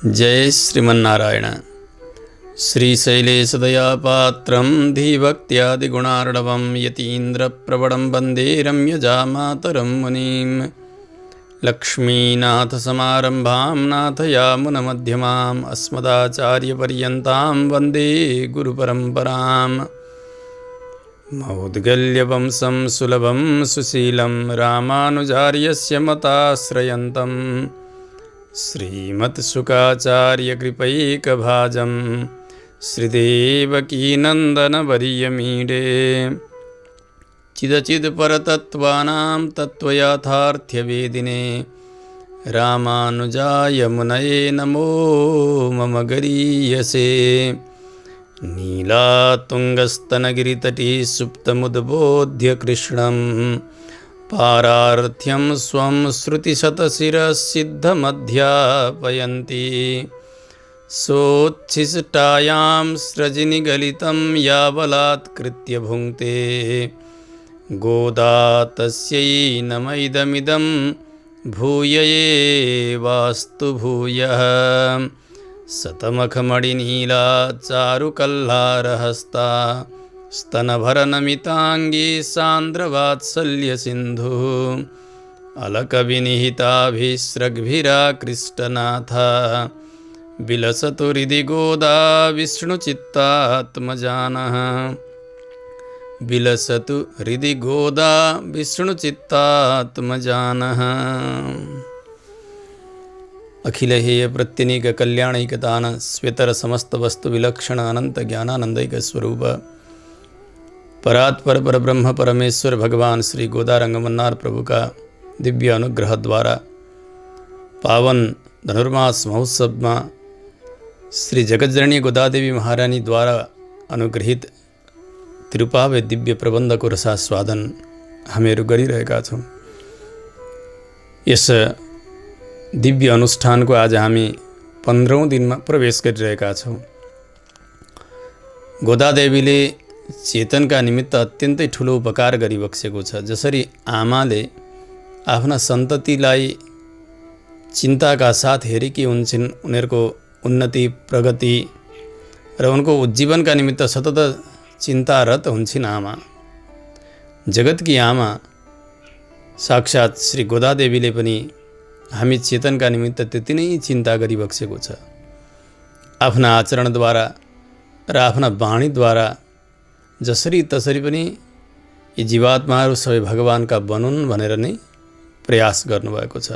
जय श्रीमन्नारायण। श्रीशैलेशदयापात्रं धीभक्त्यादिगुणार्णवं यतीन्द्रप्रवरं वन्दे रम्यजामातरं मुनिं। लक्ष्मीनाथसमारम्भां नाथयामुनमध्यमाम् अस्मदाचार्यपर्यन्तां वन्दे गुरुपरम्पराम्। मौद्गल्यवंशं सुलभं सुशीलं रामानुजार्यस्य मताश्रयन्तम् श्रीमत्सुखाचार्यकृपैकभाजं श्रीदेवकीनन्दनवर्यमीडे। चिदचिदपरतत्त्वानां तत्त्वयाथार्थ्यवेदिने रामानुजाय मुनये नमो मम गरीयसे। नीलातुङ्गस्तनगिरितटे सुप्तमुद्बोध्य कृष्णं पारार्थ्यं स्वं श्रुतिशतशिरसिद्धमध्यापयन्ति। सोच्छिष्टायां स्रजनिगलितं यावलात्कृत्य भुङ्क्ते गोदा तस्यै नम इदमिदं भूय एवास्तु भूयः। शतमखमणिनीला चारुकल्हारहस्ता स्तनभरनमिताङ्गी सान्द्रवात्सल्यसिन्धुः अलकविनिहिताभिस्रग्भिराकृष्टनाथा विलसतु हृदि गोदा विष्णुचित्तात्मजानः। विलसतु हृदि गोदा विष्णुचित्तात्मजानः। अखिलहेय प्रत्यनीक कल्याणैकतान स्वेतर समस्त वस्तु विलक्षण अनंत ज्ञानानंदैक स्वरूप परात्पर परब्रह्म परमेश्वर भगवान श्री गोदारंगमन्नार प्रभु का दिव्य अनुग्रह द्वारा पावन धनुर्मास महोत्सव में श्री जगतजननी गोदादेवी महारानी द्वारा अनुग्रहित तिरुपावे दिव्य प्रबंध को रसास्वादन हामीहरू गरिरहेका छौं। यस दिव्य अनुष्ठान को आज हामी 15औं दिन में प्रवेश गरिरहेका छौं। गोदादेवीले चेतन का निमित्त अत्यन्तै ठुलो उपकार गरिबक्सेको छ। जसरी आमाले आफ्ना सन्ततिलाई चिन्ताका साथ हेरेकी हुन्छन्, उनीहरूको उन्नति प्रगति र उनको उज्जीवनका निमित्त सतत चिन्तारत हुन्छन् आमा। जगतकी आमा साक्षात् श्री गोदादेवीले पनि हामी चेतनका निमित्त त्यति नै चिन्ता गरिबक्सेको छ। आफ्ना आचरणद्वारा र आफ्ना वाणीद्वारा जसरी तसरी पनि यी जीवात्माहरू सबै भगवानका बनुन् भनेर नै प्रयास गर्नुभएको छ।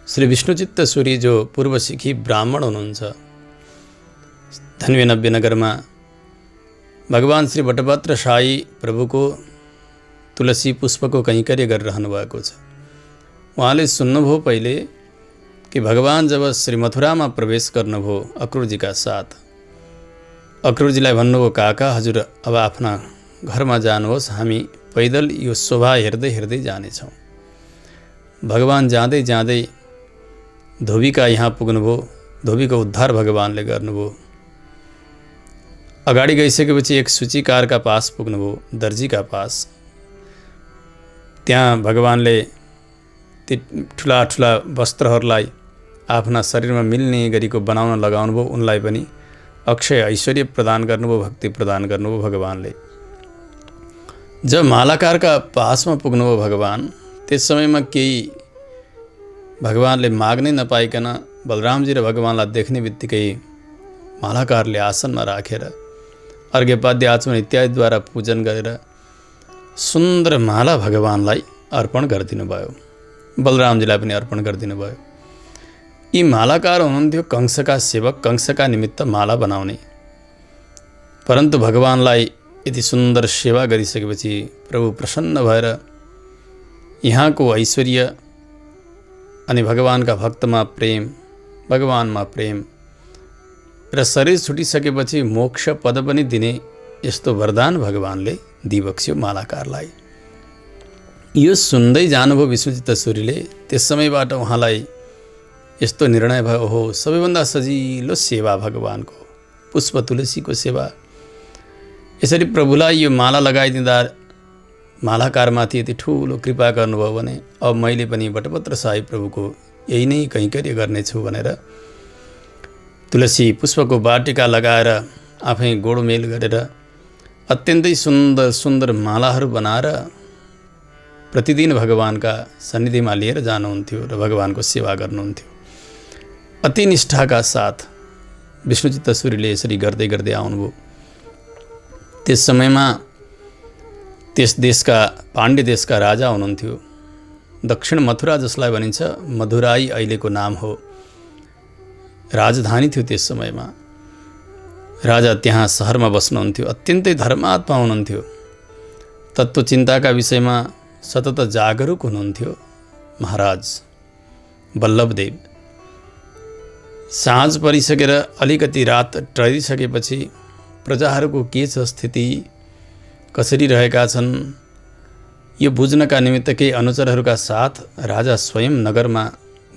श्री विष्णुचित्त सूरी जो पूर्व सिखी ब्राह्मण हुनुहुन्छ, धन्वे नव्य नगरमा भगवान श्री बटपत्र साई प्रभुको तुलसी पुष्पको कैंकर्य गरिरहनु भएको छ। उहाँले सुन्नुभयो पहिले कि भगवान जब श्री मथुरामा प्रवेश गर्नुभयो अक्रूरजीका साथ, अक्रूरजीलाई भन्नुभयो, काका हजुर अब आफ्ना घरमा जानुहोस्, हामी पैदल यो शोभा हेर्दै हेर्दै जानेछौँ। भगवान जाँदै जाँदै धोबीका यहाँ पुग्नुभयो। धोबीको उद्धार भगवानले गर्नुभयो। अगाडि गइसकेपछि एक सूचीकारका पास पुग्नुभयो, दर्जीका पास। त्यहाँ भगवानले ती ठुला ठुला वस्त्रहरूलाई आफ्ना शरीरमा मिल्ने गरीको बनाउन लगाउनुभयो। उनलाई पनि अक्षय ऐश्वर्य प्रदान गर्नुभयो, भक्ति प्रदान गर्नुभयो भगवानले। जब मालाकारका पासमा पुग्नुभयो भगवान, त्यस समयमा केही भगवानले माग्नै नपाइकन बलरामजी र भगवानलाई देख्ने बित्तिकै मालाकारले आसनमा राखेर अर्घ्यपाद्य आचमन इत्यादिद्वारा पूजन गरेर सुन्दर माला भगवानलाई अर्पण गरिदिनु भयो। बलरामजीलाई पनि अर्पण गरिदिनु भयो। यी मालाकार हुनुहुन्थ्यो कंसका सेवक, कंसका निमित्त माला बनाउने। परन्तु भगवानलाई यति सुन्दर सेवा गरिसकेपछि प्रभु प्रसन्न भएर यहाँको ऐश्वर्य अनि भगवानका भक्तमा प्रेम, भगवानमा प्रेम र शरीर छुटिसकेपछि मोक्ष पद पनि दिने यस्तो वरदान भगवानले दिबक्स्यो मालाकारलाई। यो सुन्दै जानुभयो विष्णुचित्त सूरीले। त्यस समयबाट उहाँलाई यस्तो निर्णय भयो, ओहो सबैभन्दा सजिलो सेवा भगवानको पुष्प तुलसीको सेवा। यसरी प्रभुलाई यो माला लगाइदिँदा मालाकारमाथि यति ठुलो कृपा गर्नुभयो भने अब मैले पनि बटपत्र साई प्रभुको यही नै कैंकर्य गर्नेछु भनेर तुलसी पुष्पको वाटिका लगाएर आफै गोडमेल गरेर अत्यन्तै सुन्दर सुन्दर मालाहरू बनाएर प्रतिदिन भगवानका सन्निधिमा लिएर जानुहुन्थ्यो र भगवानको सेवा गर्नुहुन्थ्यो। अति निष्ठाका साथ विष्णुचित्त सूर्यले यसरी गर्दै गर्दै आउनुभयो। त्यस समयमा त्यस देशका पाण्डे देशका राजा हुनुहुन्थ्यो दक्षिण मथुरा, जसलाई भनिन्छ मधुराई अहिलेको नाम हो। राजधानी थियो त्यस समयमा। राजा त्यहाँ सहरमा बस्नुहुन्थ्यो। अत्यन्तै धर्मात्मा हुनुहुन्थ्यो। तत्त्वचिन्ताका विषयमा सतत जागरुक हुनुहुन्थ्यो महाराज वल्लभदेव। साँझ परिसकेर अलिकति रात टरिसकेपछि प्रजाहरूको के छ स्थिति, कसरी रहेका छन्, यो बुझ्नका निमित्त केही अनुचरहरूका साथ राजा स्वयं नगरमा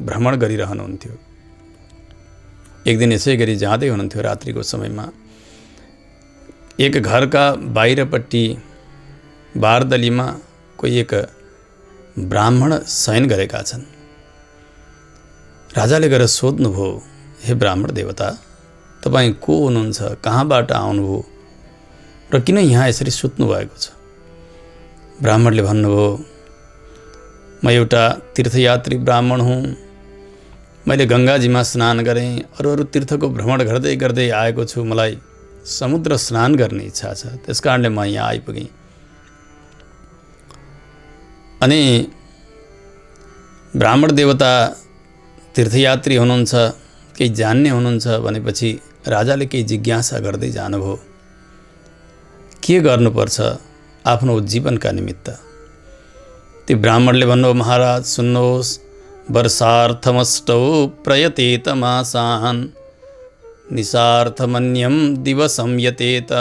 भ्रमण गरिरहनुहुन्थ्यो। एक दिन यसै गरी जाँदै हुनुहुन्थ्यो रात्रिको समयमा। एक घरका बाहिरपट्टि बारदलीमा कोही एक ब्राह्मण शयन गरेका छन्। राजाले गएर सोध्नुभयो, हे ब्राह्मण देवता, तपाईँ को हुनुहुन्छ, कहाँबाट आउनुभयो र किन यहाँ यसरी सुत्नु भएको छ? ब्राह्मणले भन्नुभयो, म एउटा तीर्थयात्री ब्राह्मण हुँ। मैले गङ्गाजीमा स्नान गरेँ, अरू तीर्थको भ्रमण गर्दै गर्दै आएको छु। मलाई समुद्र स्नान गर्ने इच्छा छ, त्यस कारणले म यहाँ आइपुगेँ। अनि ब्राह्मण देवता तीर्थयात्री हुनुहुन्छ, केही जान्ने हुनुहुन्छ भनेपछि राजाले केही जिज्ञासा गर्दै जानुभयो। के गर्नुपर्छ आफ्नो जीवनका निमित्त? ती ब्राह्मणले भन्नुभयो, महाराज सुन्नुहोस्, वर्षार्थमष्टौ प्रयतेत मासान् निशार्थमन्यं दिवसं यतेत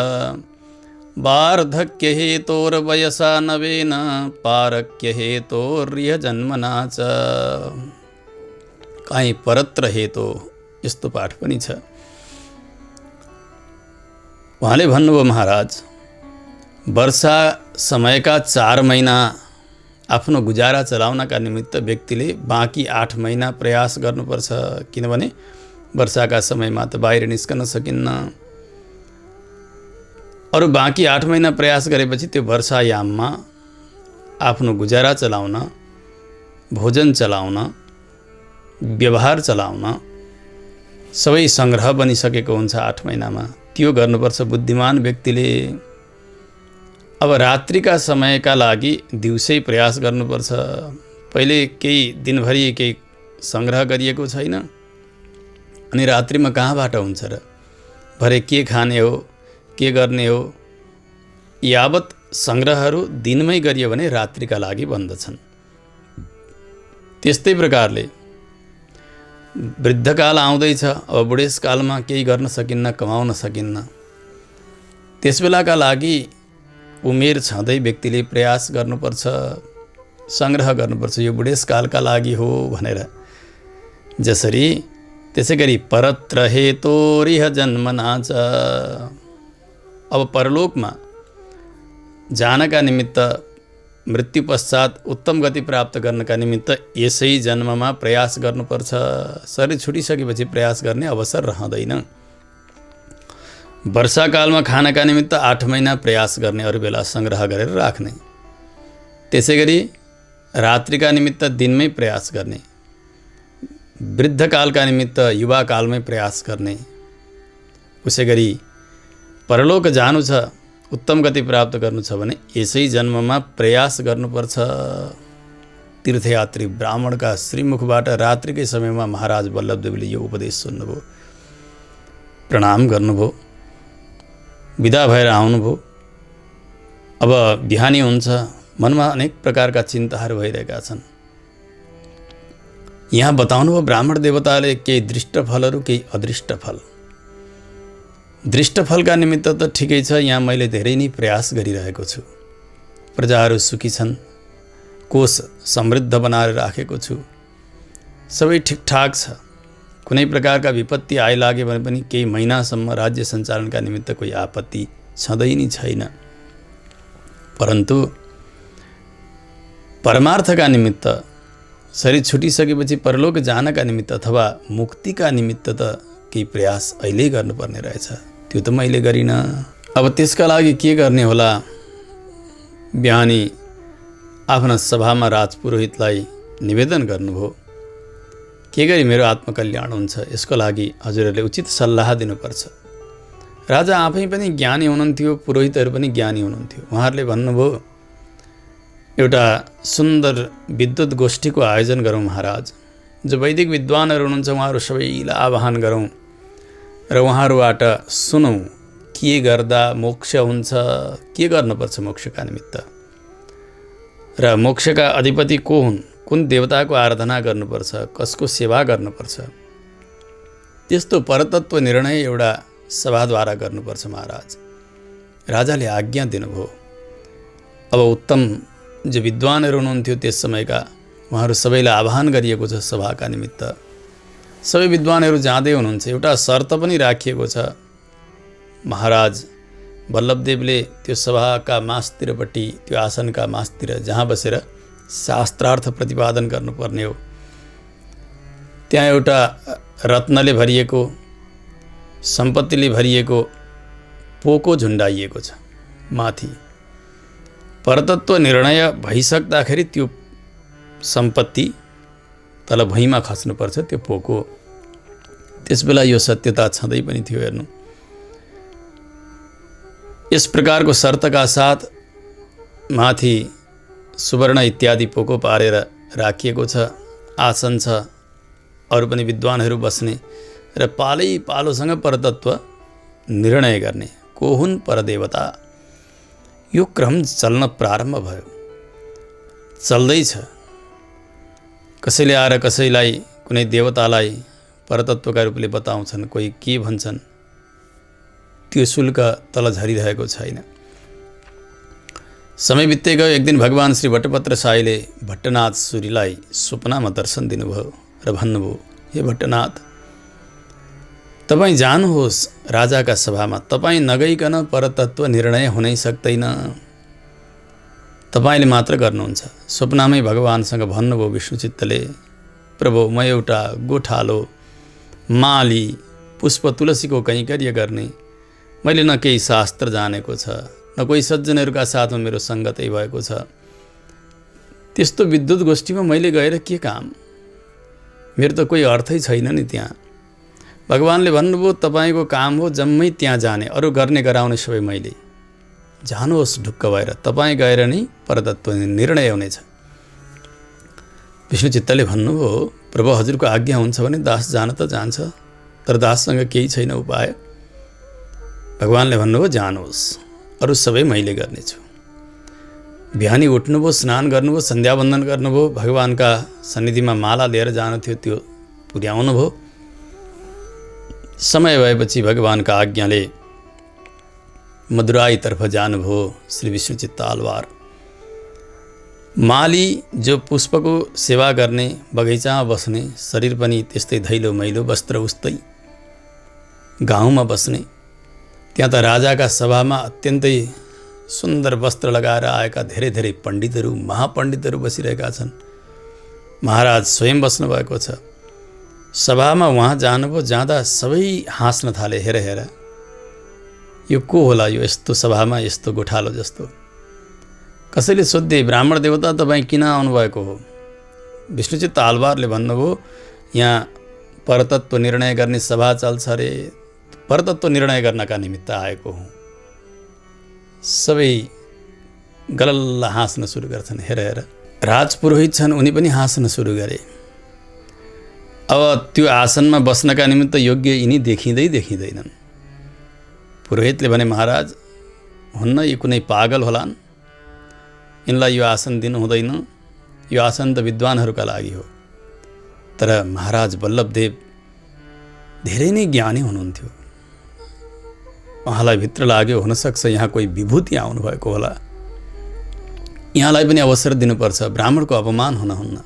वार्धक्य हेतोर्वयसा नवेन पारक्य हेतोर्य जन्मना च। काहीँ परत्र हेतो, यस्तो पाठ पनि छ। उहाँले भन्नुभयो, महाराज वर्षा समयका 4 महिना आफ्नो गुजारा चलाउनका निमित्त व्यक्तिले बाँकी 8 महिना प्रयास गर्नुपर्छ, किनभने वर्षाका समयमा त बाहिर निस्कन सकिन्न। अरू बाँकी 8 महिना प्रयास गरेपछि त्यो वर्षायाममा आफ्नो गुजारा चलाउन, भोजन चलाउन, व्यवहार चलाउन सबै सङ्ग्रह बनिसकेको हुन्छ 8 महिनामा। त्यो गर्नुपर्छ बुद्धिमान व्यक्तिले। अब रात्रिका समयका लागि दिउँसै प्रयास गर्नुपर्छ। पहिले केही दिनभरि केही सङ्ग्रह गरिएको छैन, अनि रात्रिमा कहाँबाट हुन्छ र? भरे के खाने हो, के गर्ने हो? यावत सङ्ग्रहहरू दिनमै गरियो भने रात्रिका लागि बन्दछन्। त्यस्तै प्रकारले वृद्धकाल आउँदैछ, अब बुढेसकालमा केही गर्न सकिन्न, कमाउन सकिन्न। त्यसबेलाका लागि उमेर छँदै व्यक्तिले प्रयास गर्नुपर्छ, सङ्ग्रह गर्नुपर्छ, यो बुढेसकालका लागि हो भनेर। जसरी त्यसै गरी परत्र हेतोरिह जन्मना च। अब परलोकमा जानका निमित्त, मृत्यु पश्चात उत्तम गति प्राप्त गर्नका निमित्त यसै जन्ममा प्रयास गर्नुपर्छ। शरीर छुटिसकेपछि प्रयास गर्ने अवसर रहँदैन। वर्षाकालमा खानका निमित्त 8 महिना प्रयास गर्ने, अरू बेला सङ्ग्रह गरेर राख्ने। त्यसै गरी रात्रिका निमित्त दिनमै प्रयास गर्ने, वृद्धकालका निमित्त युवाकालमै प्रयास गर्ने। उसै गरी परलोक जानु छ, उत्तम गति प्राप्त गर्नु छ भने यसै जन्ममा प्रयास गर्नुपर्छ। तीर्थयात्री ब्राह्मणका श्रीमुखबाट रात्रिकै समयमा महाराज वल्लभदेवले यो उपदेश सुन्नुभयो, प्रणाम गर्नुभयो, विदा भएर आउनुभयो। अब बिहानी हुन्छ, मनमा अनेक प्रकारका चिन्ताहरू भइरहेका छन्। यहाँ बताउनुभयो ब्राह्मण देवताले केही दृष्ट फलहरू, केही अदृष्ट फल। दृष्ट फलका निमित्त त ठिकै छ, यहाँ मैले धेरै नै प्रयास गरिरहेको छु, प्रजाहरू सुखी छन्, कोष समृद्ध बनाएर राखेको छु, सबै ठिकठाक छ। कुनै प्रकारका विपत्ति आइलाग्यो भने पनि केही महिनासम्म राज्य सञ्चालनका निमित्त कोही आपत्ति छँदै नै छैन। परन्तु परमार्थका निमित्त, शरीर छुटिसकेपछि परलोक जानका निमित्त अथवा मुक्तिका निमित्त त केही प्रयास अहिले गर्नुपर्ने रहेछ, त्यो त मैले गरिनँ। अब त्यसका लागि के गर्ने होला? बिहानी आफ्ना सभामा राजपुरोहितलाई निवेदन गर्नुभयो, के गरी मेरो आत्मकल्याण हुन्छ, यसको लागि हजुरहरूले उचित सल्लाह दिनुपर्छ। राजा आफै पनि ज्ञानी हुनुहुन्थ्यो, पुरोहितहरू पनि ज्ञानी हुनुहुन्थ्यो। उहाँहरूले भन्नुभयो, एउटा सुन्दर विद्वत गोष्ठीको आयोजन गरौँ महाराज। जो वैदिक विद्वानहरू हुनुहुन्छ उहाँहरू सबैलाई आह्वान गरौँ र उहाँहरूबाट सुनौँ के गर्दा मोक्ष हुन्छ, के गर्नुपर्छ मोक्षका निमित्त, र मोक्षका अधिपति को हुन्, कुन देवताको आराधना गर्नुपर्छ, कसको सेवा गर्नुपर्छ, त्यस्तो परतत्व निर्णय एउटा सभाद्वारा गर्नुपर्छ महाराज। राजाले आज्ञा दिनुभयो। अब उत्तम जो विद्वानहरू हुनुहुन्थ्यो त्यस समयका, उहाँहरू सबैलाई आह्वान गरिएको छ सभाका निमित्त। सबै विद्वानहरू जाँदै हुनुहुन्छ। एउटा शर्त पनि राखिएको छ। महाराज वल्लभदेवले त्यो सभाका मास्तिरपट्टि, त्यो आसनका मास्तिर जहाँ बसेर शास्त्रार्थ प्रतिपादन गर्नुपर्ने हो, त्यहाँ एउटा रत्नले भरिएको, सम्पत्तिले भरिएको पोको झुन्डाइएको छ माथि। परतत्व निर्णय भइसक्दाखेरि त्यो सम्पत्ति तल भुइँमा खस्नुपर्छ, त्यो पोको। त्यसबेला यो सत्यता छँदै पनि थियो। हेर्नु, यस प्रकारको शर्तका साथ माथि सुवर्ण इत्यादि पोको पारेर राखिएको छ, आसन छ, अरू पनि विद्वानहरू बस्ने र पालै पालोसँग परतत्व निर्णय गर्ने, को हुन् परदेवता। यो क्रम चल्न प्रारम्भ भयो, चल्दैछ। कसैले आएर कसैलाई, कुनै देवतालाई परतत्वका रूपले बताउँछन्, कोही के भन्छन्, त्यो शुल्क तल झरिरहेको छैन। समय बित्दै गयो। एक दिन भगवान श्री भट्टपत्र साईले भट्टनाथ सूरीलाई स्वप्नमा दर्शन दिनुभयो र भन्नुभयो, हे भट्टनाथ, तपाईँ जानुहोस् राजाका सभामा, तपाईँ नगइकन परतत्व निर्णय हुनै सक्दैन, तपाईँले मात्र गर्नुहुन्छ। स्वप्नमै भगवानसँग भन्नुभयो विष्णुचित्तले, प्रभु म एउटा गोठालो माली पुष्प तुलसीको कैंकर्य गर्ने, मैले न केही शास्त्र जानेको छ, न कोही सज्जनहरूका साथमा मेरो सङ्गतै भएको छ। त्यस्तो विद्युत गोष्ठीमा मैले गएर के काम, मेरो त कोही अर्थै छैन नि त्यहाँ। भगवानले भन्नुभयो, तपाईँको काम हो जम्मै त्यहाँ जाने, अरू गर्ने गराउने सबै मैले। जानुहोस् ढुक्क भएर, तपाईँ गएर नै परतत्व निर्णय हुनेछ। विष्णुचित्तले भन्नुभयो, प्रभु हजुरको आज्ञा हुन्छ भने दास जान त जान्छ, तर दाससँग केही छैन उपाय। भगवानले भन्नुभयो, जानुहोस्, अरू सबै मैले गर्नेछु। बिहानी उठ्नुभयो, स्नान गर्नुभयो, सन्ध्यावन्दन गर्नुभयो, भगवानका सन्निधिमा माला लिएर जानु थियो त्यो पुर्याउनुभयो। समय भएपछि भगवानका आज्ञाले मदुराईतर्फ जानुभयो श्री विष्णुचित्त आलवार। माली जो पुष्पको सेवा गर्ने, बगैँचामा बस्ने, शरीर पनि त्यस्तै धैलो मैलो, वस्त्र उस्तै, गाउँमा बस्ने। त्यहाँ त राजाका सभामा अत्यन्तै सुन्दर वस्त्र लगाएर आएका धेरै धेरै पण्डितहरू, महापण्डितहरू बसिरहेका छन्। महाराज स्वयं बस्नुभएको छ। सभामा उहाँ जानुभयो, जाँदा सबै हाँस्न थाले, हेर हेर यो को होला, यो यस्तो सभामा यस्तो गोठालो जस्तो। कसैले सोध्थे, ब्राह्मण देवता तपाईँ किन आउनुभएको हो? विष्णुचित्त आलवारले भन्नुभयो, यहाँ परतत्व निर्णय गर्ने सभा चल्छ अरे, परतत्व निर्णय गर्नका निमित्त आएको हुँ। सबै गलल्ल हाँस्न सुरु गर्छन्। हेर हेर, राजपुरोहित छन्, उनी पनि हाँस्न सुरु गरे। अब त्यो आसनमा बस्नका निमित्त योग्य यिनी देखिँदैनन्। पुरोहितले भने, महाराज हुन्न, यी कुनै पागल होलान्, यिनलाई यो आसन दिनु हुँदैन, यो आसन त विद्वानहरूका लागि हो। तर महाराज वल्लभदेव धेरै नै ज्ञानी हुनुहुन्थ्यो। उहाँलाई भित्र लाग्यो, हुनसक्छ यहाँ कोही विभूति आउनुभएको होला, यहाँलाई पनि अवसर दिनुपर्छ, ब्राह्मणको अपमान हुनुहुन्न।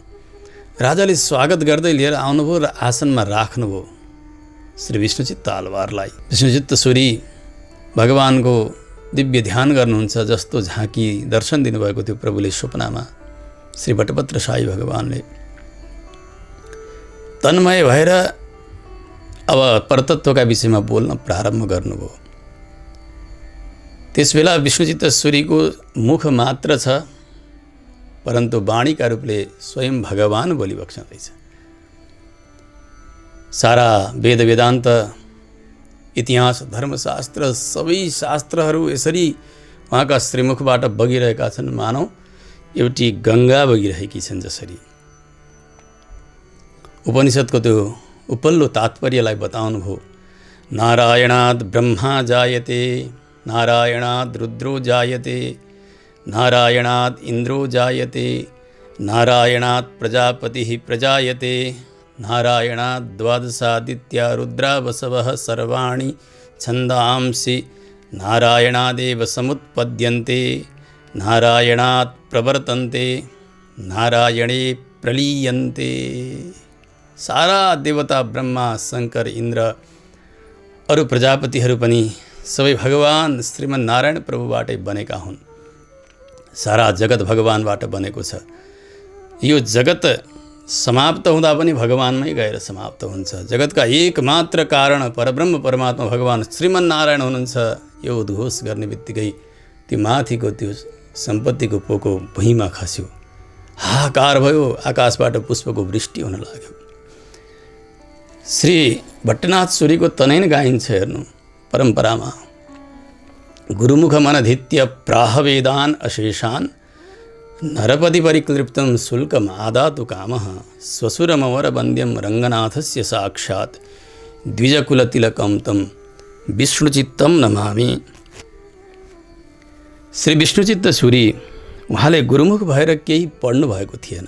राजाले स्वागत गर्दै लिएर आउनुभयो र आसनमा राख्नुभयो श्री विष्णुचित्त आलवारलाई। विष्णुचित्त सूरी भगवानको दिव्य ध्यान गर्नुहुन्छ जस्तो झाँकी दर्शन दिनुभएको थियो प्रभुले स्वप्नमा। श्री भट्टपत्र साई भगवानले तन्मय भएर अब परतत्वका विषयमा बोल्न प्रारम्भ गर्नुभयो। त्यसबेला विष्णुचित्त सूरीको मुख मात्र छ, परन्तु वाणीका रूपले स्वयं भगवान बोलिबक्सँदैछ। सारा वेद वेदान्त इतिहास धर्मशास्त्र सबै शास्त्रहरू यसरी उहाँका श्रीमुखबाट बगिरहेका छन्, मानौ एउटी गङ्गा बगिरहेकी छन्। जसरी उपनिषदको त्यो उपल्लो तात्पर्यलाई बताउनु भयो। नारायणात् ब्रह्मा जायते, नारायणात् रुद्रो जायते, नारायणात् इन्द्रो जायते, नारायणात् प्रजापतिः प्रजायते, नारायणात् द्वादशादित्या रुद्रा वसवः सर्वाणि छन्दांसि नारायणादेव समुत्पद्यन्ते, नारायणात् प्रवर्तन्ते, नारायणे प्रलीयन्ते। सारा देवता ब्रह्मा शङ्कर इन्द्र अरु प्रजापतिहरू पनि सबै भगवान श्रीमन्नारायण प्रभुबाटै बनेका हुन्। सारा जगत भगवानबाट बनेको छ। यो जगत समाप्त हुँदा पनि भगवानमै गएर समाप्त हुन्छ। जगतका एकमात्र कारण परब्रह्म परमात्मा भगवान श्रीमन्नारायण हुनुहुन्छ। यो उद्घोष गर्ने बित्तिकै त्यो माथिको त्यो सम्पत्तिको पोको भुइँमा खस्यो, हाहाकार भयो, आकाशबाट पुष्पको वृष्टि हुन लाग्यो। श्री भट्टनाथ सूरीको तनैन गाइन्छ, हेर्नु परम्परामा। गुरुमुख मनधित्य प्राहवेदान अशेषान् नरपति परिक्लिप्तं शुल्कम् आदातु कामः स्वसुरमवर वन्द्यं रङ्गनाथस्य साक्षात् द्विजकुलतिलकं तं विष्णुचित्तं नमामि। श्री विष्णुचित्त सूरी उहाँले गुरुमुख भएर केही पढ्नु भएको थिएन।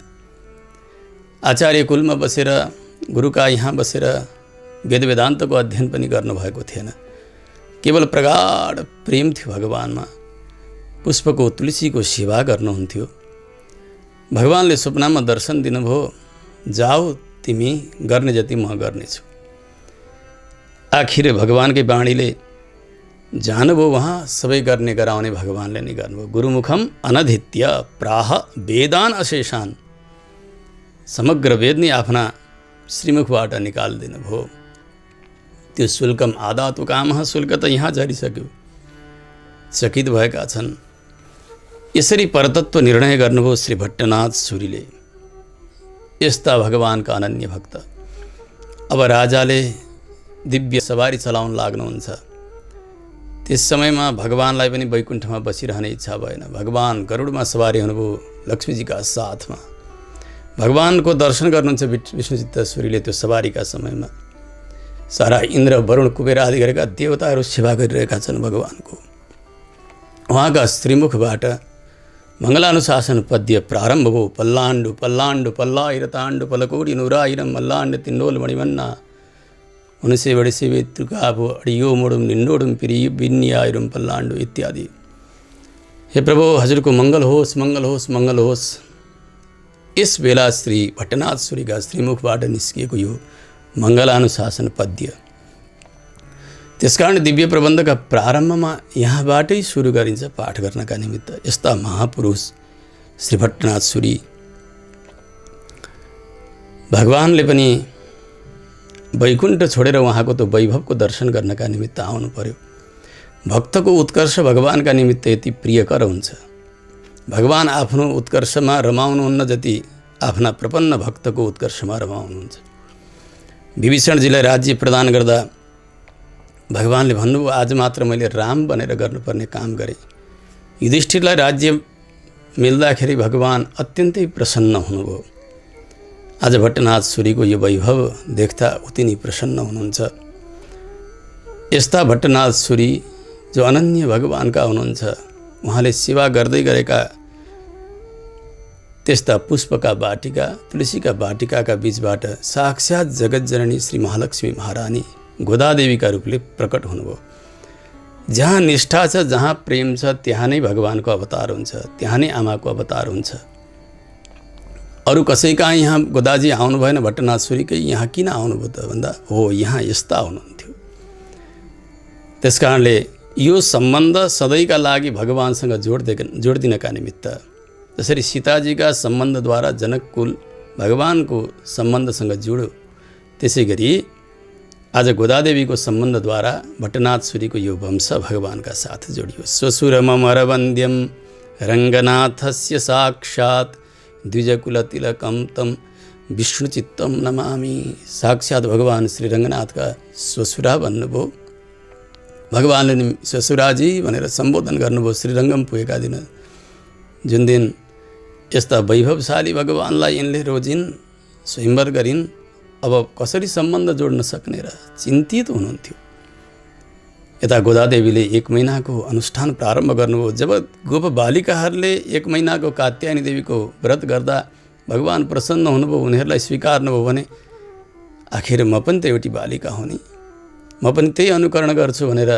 आचार्य कुलमा बसेर गुरुका यहाँ बसेर वेद वेदान्तको अध्ययन पनि गर्नुभएको थिएन। केवल प्रगाढ प्रेम थियो भगवानमा। पुष्पको तुलसीको सेवा गर्नुहुन्थ्यो। भगवानले स्वप्नमा दर्शन दिनुभयो, जाऊ तिमी गर्ने जति म गर्नेछु। आखिर भगवानकै बाणीले जानुभयो, उहाँ सबै गर्ने गराउने भगवानले नै गर्नुभयो। गुरुमुखम अनधित्य प्राह वेदान अशेषान्, समग्र वेद नै आफ्ना श्रीमुखबाट निकालिदिनु भयो। त्यो शुल्कम आदातु कामः, शुल्क त यहाँ झरिसक्यो। चकित भएका छन्। यसरी परतत्व निर्णय गर्नुभयो श्री भट्टनाथ सूरीले। यस्ता भगवानका अनन्य भक्त। अब राजाले दिव्य सवारी चलाउन लाग्नुहुन्छ। त्यस समयमा भगवानलाई पनि वैकुण्ठमा बसिरहने इच्छा भएन। भगवान गरुडमा सवारी हुनुभयो लक्ष्मीजीका साथमा। भगवानको दर्शन गर्नुहुन्छ विष्णुचित्त सूरीले। त्यो सवारीका समयमा सारा इन्द्र वरुण कुबेर आदि गरेका देवताहरू सेवा गरिरहेका छन् भगवानको। उहाँका श्रीमुखबाट मङ्गलानुशासन पद्य प्रारम्भ भयो। पल्लाण्डु पल्लाण्डु पल्लाइरताण्डु पलकोडी नूराइरम मल्लाण्ड तिन्नोल मणिमन्ना उनसे बड़े वेत्रुकाभो अडियो मोडुम निन्डोडुम पिरी बिन्नियाइरुम पल्लाण्डु इत्यादि। हे प्रभु, हजुरको मङ्गल होस्, मङ्गल होस्, मङ्गल होस्। यस बेला श्री भट्टनाथ सूरीका श्रीमुखबाट निस्किएको यो मङ्गलानुशासन पद्य। त्यसकारण दिव्य प्रबन्धका प्रारम्भमा यहाँबाटै सुरु गरिन्छ पाठ गर्नका निमित्त। यस्ता महापुरुष श्री भट्टनाथ सूरी भगवानले पनि वैकुण्ठ छोडेर उहाँको त्यो वैभवको दर्शन गर्नका निमित्त आउनु पर्यो। भक्तको उत्कर्ष भगवानका निमित्त यति प्रियकर हुन्छ। भगवान आफ्नो उत्कर्षमा रमाउनुहुन्न जति आफ्ना प्रपन्न भक्तको उत्कर्षमा रमाउनुहुन्छ। विभीषणजीलाई राज्य प्रदान गर्दा भगवानले भन्नुभयो, आज मात्र मैले राम बनेर गर्नुपर्ने काम गरेँ। युधिष्ठिरलाई राज्य मिल्दाखेरि भगवान अत्यन्तै प्रसन्न हुनुभयो। आज भट्टनाथ सूरीको यो वैभव देख्दा उति नै प्रसन्न हुनुहुन्छ। यस्ता भट्टनाथ सूरी जो अनन्य भगवानका हुनुहुन्छ, उहाँले सेवा गर्दै गरेका त्यस्ता पुष्पका बाटिका, तुलसीका बाटिकाका बीचबाट साक्षात् जगतजननी श्री महालक्ष्मी महारानी गोदादेवीका रूपले प्रकट हुनुभयो। जहाँ निष्ठा छ, जहाँ प्रेम छ, त्यहाँ नै भगवानको अवतार हुन्छ, त्यहाँ नै आमाको अवतार हुन्छ। अरू कसैका यहाँ गोदाजी आउनु भएन, भट्टनाथ सूरीकै यहाँ किन आउनुभयो त भन्दा हो यहाँ यस्ता हुनुहुन्थ्यो। त्यसकारणले यो सम्बन्ध सधैँका लागि भगवानसँग जोडिदिनका निमित्त, जसरी सीताजीका सम्बन्धद्वारा जनककुल भगवानको सम्बन्धसँग जोड्यो, त्यसै गरी आज गोदा देवीको सम्बन्धद्वारा भट्टनाथ सूरीको यो वंश भगवानका साथ जोडियो। स्वसुरममरवन्द्यम रङ्गनाथस्य साक्षात् द्विजकुलतिलकं तं विष्णुचित्तं नमामि। साक्षात् भगवान श्री रङ्गनाथका स्वसुरा भन्नुभयो। भगवानले नि ससुराजी भनेर सम्बोधन गर्नुभयो श्रीरङ्गम पुगेका दिन, जुन दिन यस्ता वैभवशाली भगवानलाई यिनले रोजिन्, स्वयंवर गरिन्। अब कसरी सम्बन्ध जोड्न सक्ने र चिन्तित हुनुहुन्थ्यो। यता गोदादेवीले 1 महिनाको अनुष्ठान प्रारम्भ गर्नुभयो। जब गोप बालिकाहरूले 1 महिनाको कात्यायनी देवीको व्रत गर्दा भगवान प्रसन्न हुनुभयो, उनीहरूलाई स्वीकार्नुभयो भने आखिर म पनि त एउटी बालिका हुँ नि, म पनि त्यही अनुकरण गर्छु भनेर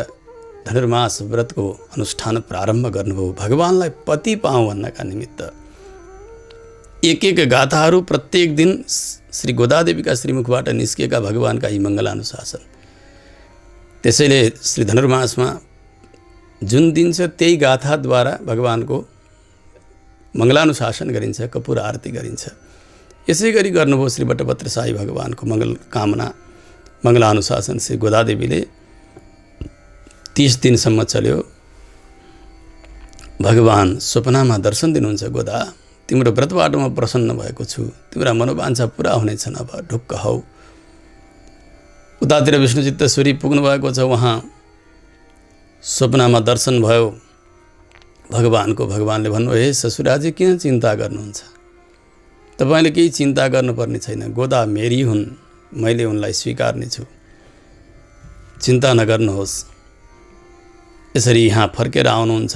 धनुर्मास व्रतको अनुष्ठान प्रारम्भ गर्नुभयो। भगवानलाई पति पाऊँ भन्नका निमित्त एक गाथाहरू प्रत्येक दिन श्री गोदादेवीका श्रीमुखबाट निस्किएका भगवानका यी मङ्गलानुशासन। त्यसैले श्री धनुर्मासमा जुन दिन छ त्यही गाथाद्वारा भगवानको मङ्गलानुशासन गरिन्छ, कपूर आरती गरिन्छ। यसै गरी गर्नुभयो श्री बटभद्र साई भगवानको मङ्गल कामना मङ्गलानुशासन श्री गोदादेवीले 30 दिनसम्म चल्यो। भगवान स्वप्नमा दर्शन दिनुहुन्छ, गोदा तिम्रो व्रतबाट म प्रसन्न भएको छु, तिम्रा मनोवाञ्छा पुरा हुनेछन्, अब ढुक्क हौ। उतातिर विष्णुचित्त सूरी पुग्नु भएको छ, उहाँ स्वप्नमा दर्शन भयो भगवानको। भगवानले भन्नु, हे ससुराजी किन चिन्ता गर्नुहुन्छ, तपाईँले केही चिन्ता गर्नुपर्ने छैन, गोदा मेरी हुन्, मैले उनलाई स्वीकार्ने छु, चिन्ता नगर्नुहोस्। यसरी यहाँ फर्केर आउनुहुन्छ।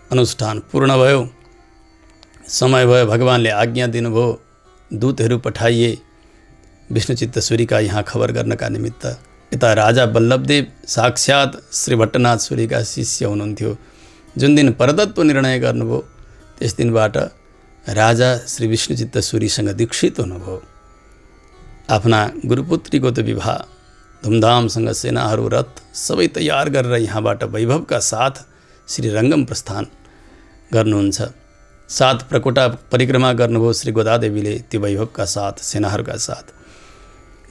अनुष्ठान पूर्ण भयो, समय भयो, भगवानले आज्ञा दिनुभयो, दूतहरू पठाइए विष्णुचित्त सूरीका यहाँ खबर गर्नका निमित्त। यता राजा वल्लभदेव साक्षात् श्री भट्टनाथ सूरीका शिष्य हुनुहुन्थ्यो। जुन दिन परतत्व निर्णय गर्नुभयो त्यस दिनबाट राजा श्री विष्णुचित्त सूरीसँग दीक्षित हुनुभयो। आफ्ना गुरुपुत्रीको त विवाह धुमधामसँग सेनाहरू रथ सबै तयार गरेर यहाँबाट वैभवका साथ श्री रङ्गम प्रस्थान गर्नुहुन्छ। 7 प्रकोटा परिक्रमा गर्नुभयो श्री गोदादेवीले त्यो वैभवका साथ सेनाहरूका साथ।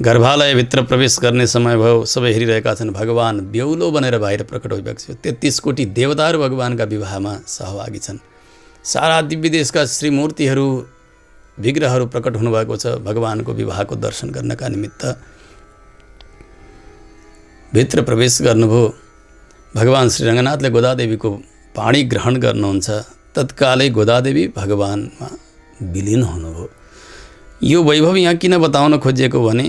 गर्भालयभित्र प्रवेश गर्ने समय भयो, सबै हेरिरहेका छन्। भगवान बेहुलो बनेर बाहिर प्रकट भइरहेको छ। 33 कोटी देवताहरू भगवानका विवाहमा सहभागी छन्। सारा दिव्य देशका श्रीमूर्तिहरू विग्रहहरू प्रकट हुनुभएको छ भगवानको विवाहको दर्शन गर्नका निमित्त। भित्र प्रवेश गर्नुभयो। भगवान श्री रङ्गनाथले गोदादेवीको पाणी ग्रहण गर्नुहुन्छ। तत्कालै गोदादेवी भगवानमा विलीन हुनुभयो। यो वैभव यहाँ किन बताउन खोजिएको भने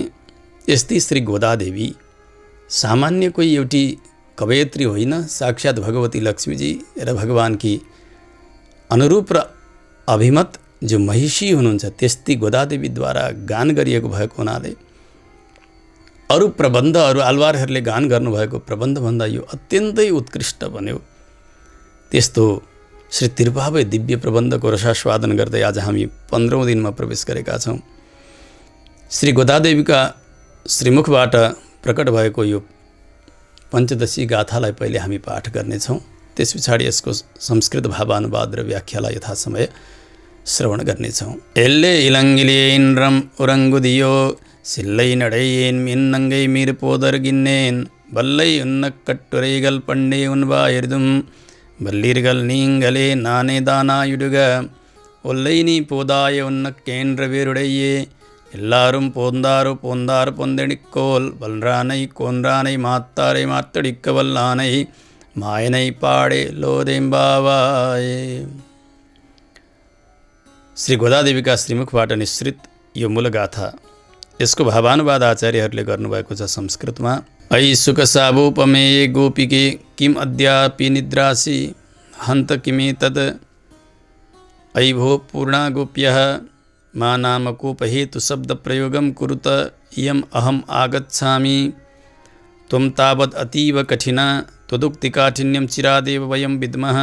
यस्तै श्री गोदादेवी सामान्य कोही एउटी कवयत्री होइन, साक्षात् भगवती लक्ष्मीजी र भगवानकी अनुरूप र अभिमत जो महिषी हुनुहुन्छ त्यस्तै गोदादेवीद्वारा गान गरिएको भएको हुनाले अरू प्रबन्धहरू आलवारहरूले गान गर्नुभएको प्रबन्धभन्दा यो अत्यन्तै उत्कृष्ट बन्यो। त्यस्तो श्री तिरुपावै दिव्य प्रबन्धको रसास्वादन गर्दै आज हामी 15औं दिनमा प्रवेश गरेका छौँ। श्री गोदादेवीका श्रीमुखबाट प्रकट भएको यो पञ्चदशी गाथालाई पहिले हामी पाठ गर्नेछौँ। त्यस पछाडि यसको संस्कृत भावानुवाद र व्याख्यालाई यथासमय श्रवण गर्नेछौँ। एल्ले इलङ्गिले इन्द्रम उरङ्गुदियो सिल्लै नडैयेन मिन्नङ्गै मीर पोदर गिन्नेन बल्लै उन्नकट्टुरैगल पण्डे उन्वायर्दुम बल्लीर्गल नींगले नाने दानायुडुग ஒல்லைனி போதாய உன்னக்கேன்ற வேருடையே எல்லாரும் போந்தாரு போந்தார் பொந்தெணிக்கோல் வல்றானை கோன்றானை மாத்தாரை மாத்தடிக்க வல்லானை मायनै पाडे लोदेम्बावाय। श्री गोदादेवीका श्रीमुखबाट निश्रित यो मूल गाथा, यसको भावानुवाद आचार्यहरूले गर्नुभएको छ संस्कृतमा। ऐ सुख सावोपमेये गोपिके किम अद्यापि निद्रासि हन्त किमे तद ऐ भो पूर्णा गोप्यः मा नाम कोपहेतु शब्द प्रयोगं कुरुत इयम् अहम् आगच्छामि त्वं तावद् अतीव कठिना त्वदुक्ति काठिन्यं चिरादेव वयं विद्मः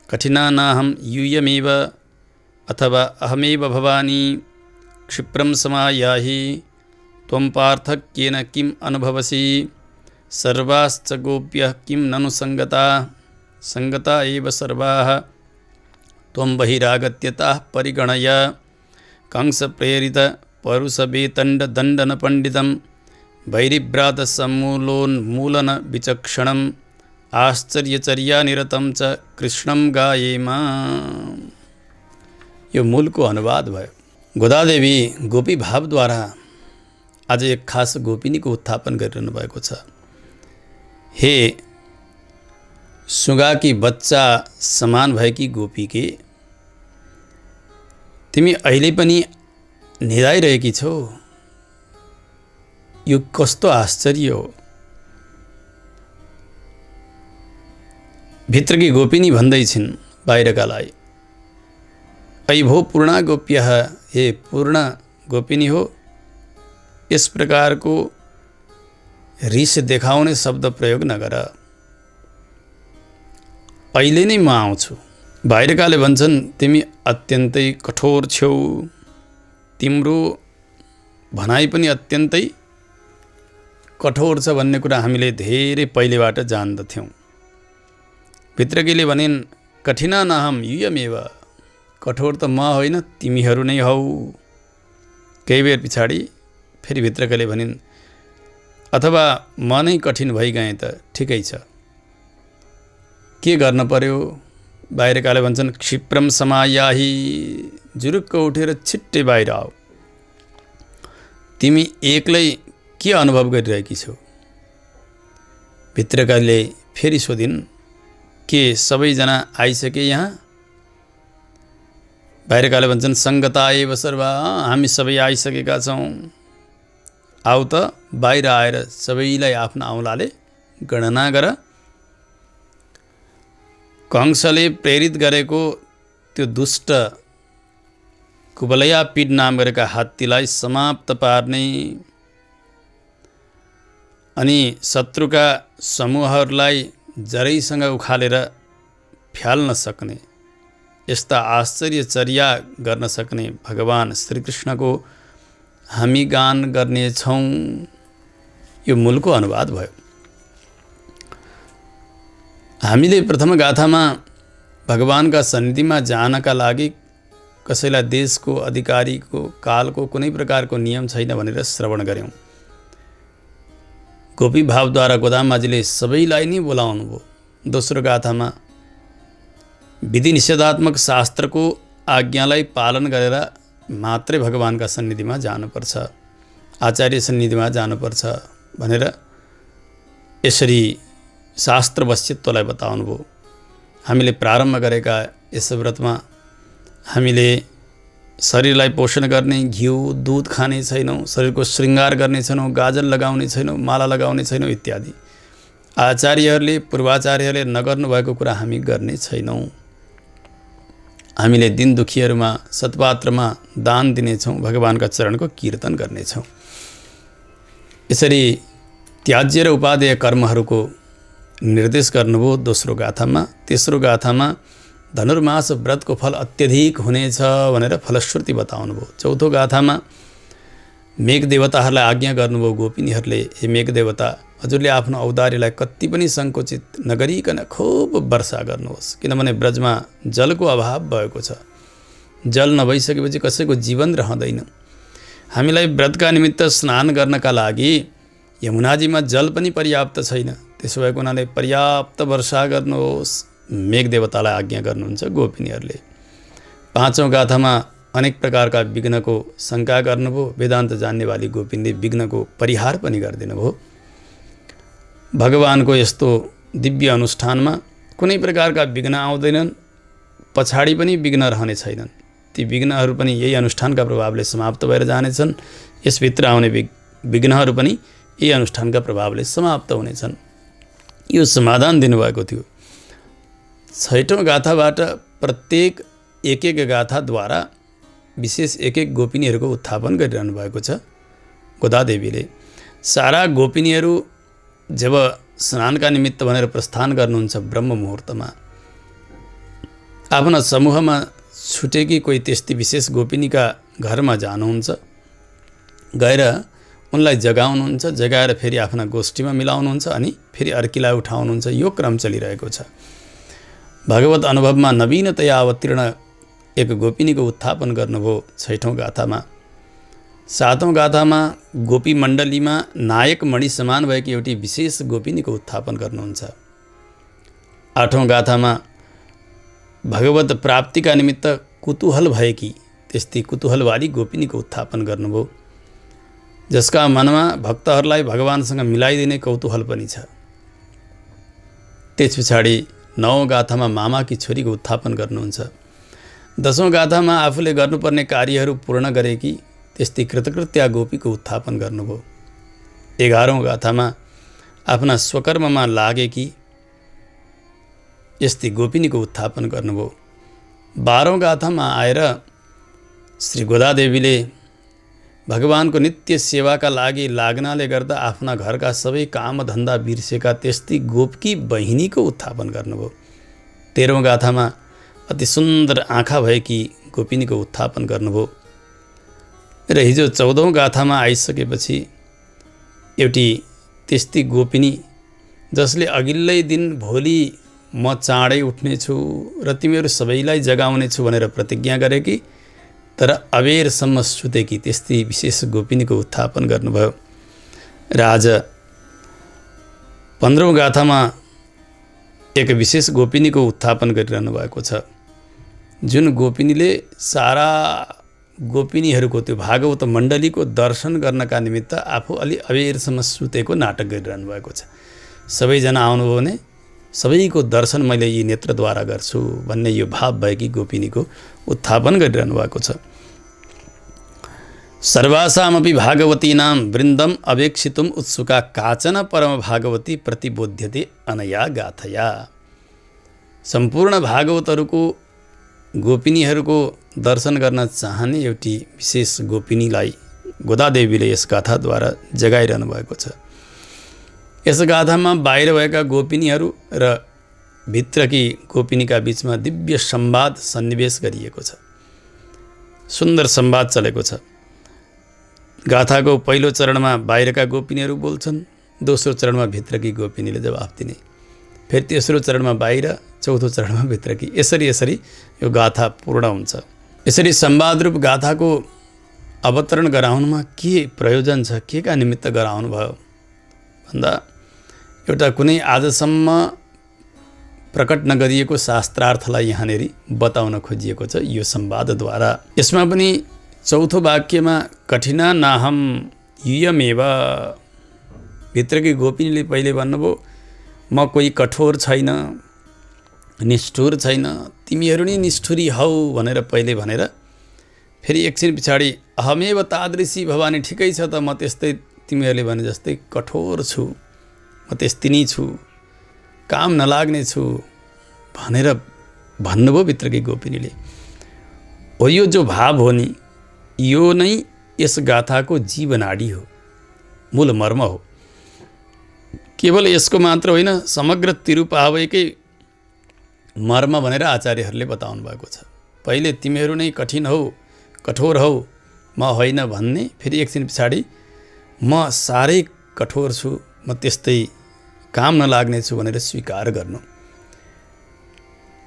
कठिना नाहं यूयमेव अथवा अहमेव भवानी क्षिप्रं समायाहि त्वं पार्थक्येन किम् अनुभवसि सर्वाश्च गोप्यः किं ननु संगता संगता एव सर्वाः त्वं बहिरागत्यताः परिगणय कंस प्रेरित परुषवेतण्ड दण्डन पंडितं वैरिव्रात सम्मूलोन्मूलन विचक्षणम आश्चर्यचर्या निरतम च कृष्णम गायेमा। यो मूलको अनुवाद भयो। गोदादेवी गोपी भावद्वारा आज एक खास गोपिनीको उत्थापन गरिरहनु भएको छ। हे सुगाकी बच्चा समान भएकी गोपीके, तिमी अहिले पनि निदाइरहेकी छौ। यो कस्तो आश्चर्य हो। भित्रकी गोपिनी भन्दैछिन् बाहिरकालाई, ऐ भो पूर्णा गोप्यः, हे पूर्ण गोपिनी हो, यस प्रकारको रिस देखाउने शब्द प्रयोग नगर, अहिले नै म आउँछु। बाहिरकाले भन्छन् तिमी अत्यन्तै कठोर छौ, तिम्रो भनाइ पनि अत्यन्तै कठोर छ भन्ने कुरा हामीले धेरै पहिलेबाट जान्दथ्यौँ। भित्रकीले भनिन् कठिना नहम युयमेव, कठोर त म होइन तिमीहरू नै हौ। केही बेर पछाडि फेरि भित्रकीले भनिन् अथवा म नै कठिन भइगएँ त ठिकै छ, के गर्न पर्यो। बाहिरकाले भन्छन् क्षिप्रम समायाही, जुरुक्क उठेर छिट्टै बाहिर आऊ। तिमी एक्लै के अनुभव गरिरहेकी छौ। भित्रकाले फेरि सोधिन् के सबैजना आइसके यहाँ। बाहिरकाले भन्छन् सङ्गता एव सर्वा, हामी सबै आइसकेका छौँ। आऊ त बाहिर आएर सबैलाई आफ्ना औँलाले गणना गर। कंसले प्रेरित गरेको त्यो दुष्ट कुबलया पीड नाम गरेका हात्तीलाई समाप्त पार्ने अनि शत्रुका समूहहरूलाई जरैसँग उखालेर फ्याल्न सक्ने, यस्ता आश्चर्यचर्या गर्न सक्ने भगवान श्रीकृष्णको हामी गान गर्नेछौँ। यो मूलको अनुवाद भयो। हामीले प्रथम गाथामा भगवानका सन्निधिमा जानका लागि कसैलाई देशको, अधिकारीको, कालको कुनै प्रकारको नियम छैन भनेर श्रवण गऱ्यौँ। गोपी भावद्वारा गोदामाजीले सबैलाई नै बोलाउनु भयो। दोस्रो गाथामा विधि निषेधात्मक शास्त्रको आज्ञालाई पालन गरेर मात्रै भगवानका सन्निधिमा जानुपर्छ, आचार्य सन्निधिमा जानुपर्छ भनेर यसरी शास्त्र वश्यत्वलाई बताउनु भयो। हामीले प्रारम्भ गरेका यस व्रतमा हामीले शरीरलाई पोषण गर्ने घिउ दुध खाने छैनौँ, शरीरको श्रृङ्गार गर्ने छैनौँ, गाजल लगाउने छैनौँ, माला लगाउने छैनौँ इत्यादि। आचार्यहरूले, पूर्वाचार्यहरूले नगर्नु भएको कुरा हामी गर्ने छैनौँ। हामीले दिन दुखीहरूमा सत्पात्रमा दान दिनेछौँ, भगवानका चरणको कीर्तन गर्नेछौँ। यसरी त्याज्य र उपादेय कर्महरूको निर्देश गर्नुभयो दोस्रो गाथामा। तेस्रो गाथामा धनुर्मास व्रतको फल अत्यधिक हुनेछ भनेर फलश्रुति बताउनु भयो। चौथो गाथामा मेघ देवताहरूलाई आज्ञा गर्नुभयो गोपिनीहरूले, हे मेघ देवता, हजुरले आफ्नो औदार्यलाई कति पनि सङ्कुचित नगरिकन खुब वर्षा गर्नुहोस्, किनभने ब्रजमा जलको अभाव भएको छ। जल नभइसकेपछि कसैको जीवन रहँदैन। हामीलाई व्रतका निमित्त स्नान गर्नका लागि यमुनाजीमा जल पनि पर्याप्त छैन। त्यसो भएको हुनाले पर्याप्त वर्षा गर्नुहोस्, मेघ देवतालाई आज्ञा गर्नुहुन्छ गोपिनीहरूले। पाँचौँ गाथामा अनेक प्रकारका विघ्नको शङ्का गर्नुभयो। वेदान्त जान्नेवाली गोपिनीले विघ्नको परिहार पनि गरिदिनु भयो। भगवानको यस्तो दिव्य अनुष्ठानमा कुनै प्रकारका विघ्न आउँदैनन्, पछाडि पनि विघ्न रहने छैनन्। ती विघ्नहरू पनि यही अनुष्ठानका प्रभावले समाप्त भएर जानेछन्। यसभित्र आउने विघ्नहरू पनि यही अनुष्ठानका प्रभावले समाप्त हुनेछन्। यो समाधान दिनुभएको थियो। छैठौँ गाथाबाट प्रत्येक एक एक गाथाद्वारा विशेष एक एक गोपिनीहरूको उत्थापन गरिरहनु भएको छ गोदादेवीले। सारा गोपिनीहरू जब स्नानका निमित्त भनेर प्रस्थान गर्नुहुन्छ ब्रह्म मुहुर्तमा, आफ्ना समूहमा छुटेकी कोही त्यस्ती विशेष गोपिनीका घरमा जानुहुन्छ, गएर उनलाई जगाउनुहुन्छ, जगाएर फेरि आफ्ना गोष्ठीमा मिलाउनुहुन्छ अनि फेरि अर्कीलाई उठाउनुहुन्छ। यो क्रम चलिरहेको छ। भगवत अनुभवमा नवीनतया अवतीर्ण एक गोपिनीको उत्थापन गर्नुभयो छैठौँ गाथामा। सातौं गाथामा गोपी मण्डलीमा नायक मणि समान भएकी एउटी विशेष गोपिनीको उत्थापन गर्नुहुन्छ। आठौं गाथामा भगवत प्राप्तिका निमित्त कुतूहल भएकी त्यस्तै कुतूहलवाली गोपिनीको उत्थापन गर्नुभयो, जसका मनमा भक्तहरूलाई भगवानसँग मिलाइदिने कौतूहल पनि छ। त्यस पछाडि नवौं गाथामा मामाकी छोरीको उत्थापन गर्नुहुन्छ। दशौं गाथामा आफूले गर्नुपर्ने कार्यहरू पूर्ण गरेकी त्यस्तै कृतकृत्या गोपीको उत्थापन गर्नुभयो। 11औं गाथामा आफ्ना स्वकर्ममा लागेकी यस्तै गोपिनीको उत्थापन गर्नुभयो। 12औं गाथामा आएर श्री गोदादेवीले भगवानको नित्य सेवाका लागि लाग्नाले गर्दा आफ्ना घरका सबै कामधन्दा बिर्सेका त्यस्तै गोपकी बहिनीको उत्थापन गर्नुभयो। 13औं गाथामा अति सुन्दर आँखा भएकी गोपिनीको उत्थापन गर्नुभयो। र हिजो 14औं गाथामा आइसकेपछि एउटी त्यस्तै गोपिनी जसले अघिल्लै दिन भोलि म चाँडै उठ्नेछु र तिमीहरू सबैलाई जगाउनेछु भनेर प्रतिज्ञा गरेकी तर अबेरसम्म सुतेकी त्यस्तै विशेष गोपिनीको उत्थापन गर्नुभयो। र आज 15औं गाथामा एक विशेष गोपिनीको उत्थापन गरिरहनु भएको छ, जुन गोपिनीले सारा गोपिनीहरूको त्यो भागवत मण्डलीको दर्शन गर्नका निमित्त आफू अलि अबेरसम्म सुतेको नाटक गरिरहनु भएको छ। सबैजना आउनुभयो भने सबैको दर्शन मैले यी नेत्रद्वारा गर्छु भन्ने यो भाव भएकी गोपिनीको उत्थापन गरिरहनु भएको छ। सर्वासामपि भागवतीनां वृन्दम अवेक्षितुम उत्सुका काचन परम भागवती प्रतिबोध्यते अनया गाथया। सम्पूर्ण भागवतहरूको गोपिनीहरूको दर्शन गर्न चाहने एउटी विशेष गोपिनीलाई गोदादेवीले यस गाथाद्वारा जगाइरहनु भएको छ। यस गाथामा बाहिर भएका गोपिनीहरू र भित्रकी गोपिनीका बीचमा दिव्य संवाद सन्निवेश गरिएको छ। सुन्दर संवाद चलेको छ। गाथाको पहिलो चरणमा बाहिरका गोपिनीहरू बोल्छन्, दोस्रो चरणमा भित्रकी गोपिनीले जवाफ दिने, फेरि तेस्रो चरणमा बाहिर, चौथो चरणमा भित्रकी, यसरी यो गाथा पूर्ण हुन्छ। यसरी संवादरूप गाथाको अवतरण गराउनुमा के प्रयोजन छ, के का निमित्त गराउनु भयो भन्दा एउटा कुनै आजसम्म प्रकट नगरिएको शास्त्रार्थलाई यहाँनेर बताउन खोजिएको छ यो संवादद्वारा। यसमा पनि चौथो वाक्यमा कठिना नाहम युयमेव, भित्रकी गोपिनीले पहिले भन्नुभयो म कोही कठोर छैन, निष्ठुर छैन, तिमीहरू नै निष्ठुरी हौ भनेर पहिले भनेर फेरि एकछिन पछाडि अहमेव तादृशी भवानी, ठिकै छ त म त्यस्तै तिमीहरूले भने जस्तै कठोर छु, म त्यस्तै नै छु, काम नलाग्ने छु भनेर भन्नुभयो भित्रकी गोपिनीले। हो यो जो भाव हो नि, यो नै यस गाथाको जीवनाडी हो, मूल मर्म हो। केवल यसको मात्र होइन, समग्र तिरुपावैकै मर्म भनेर आचार्यहरूले बताउनु भएको छ। पहिले तिमीहरू नै कठिन हौ, कठोर हौ, म होइन भन्ने, फेरि एकछिन पछाडि म साह्रै कठोर छु, म त्यस्तै काम नलाग्ने छु भनेर स्वीकार गर्नु।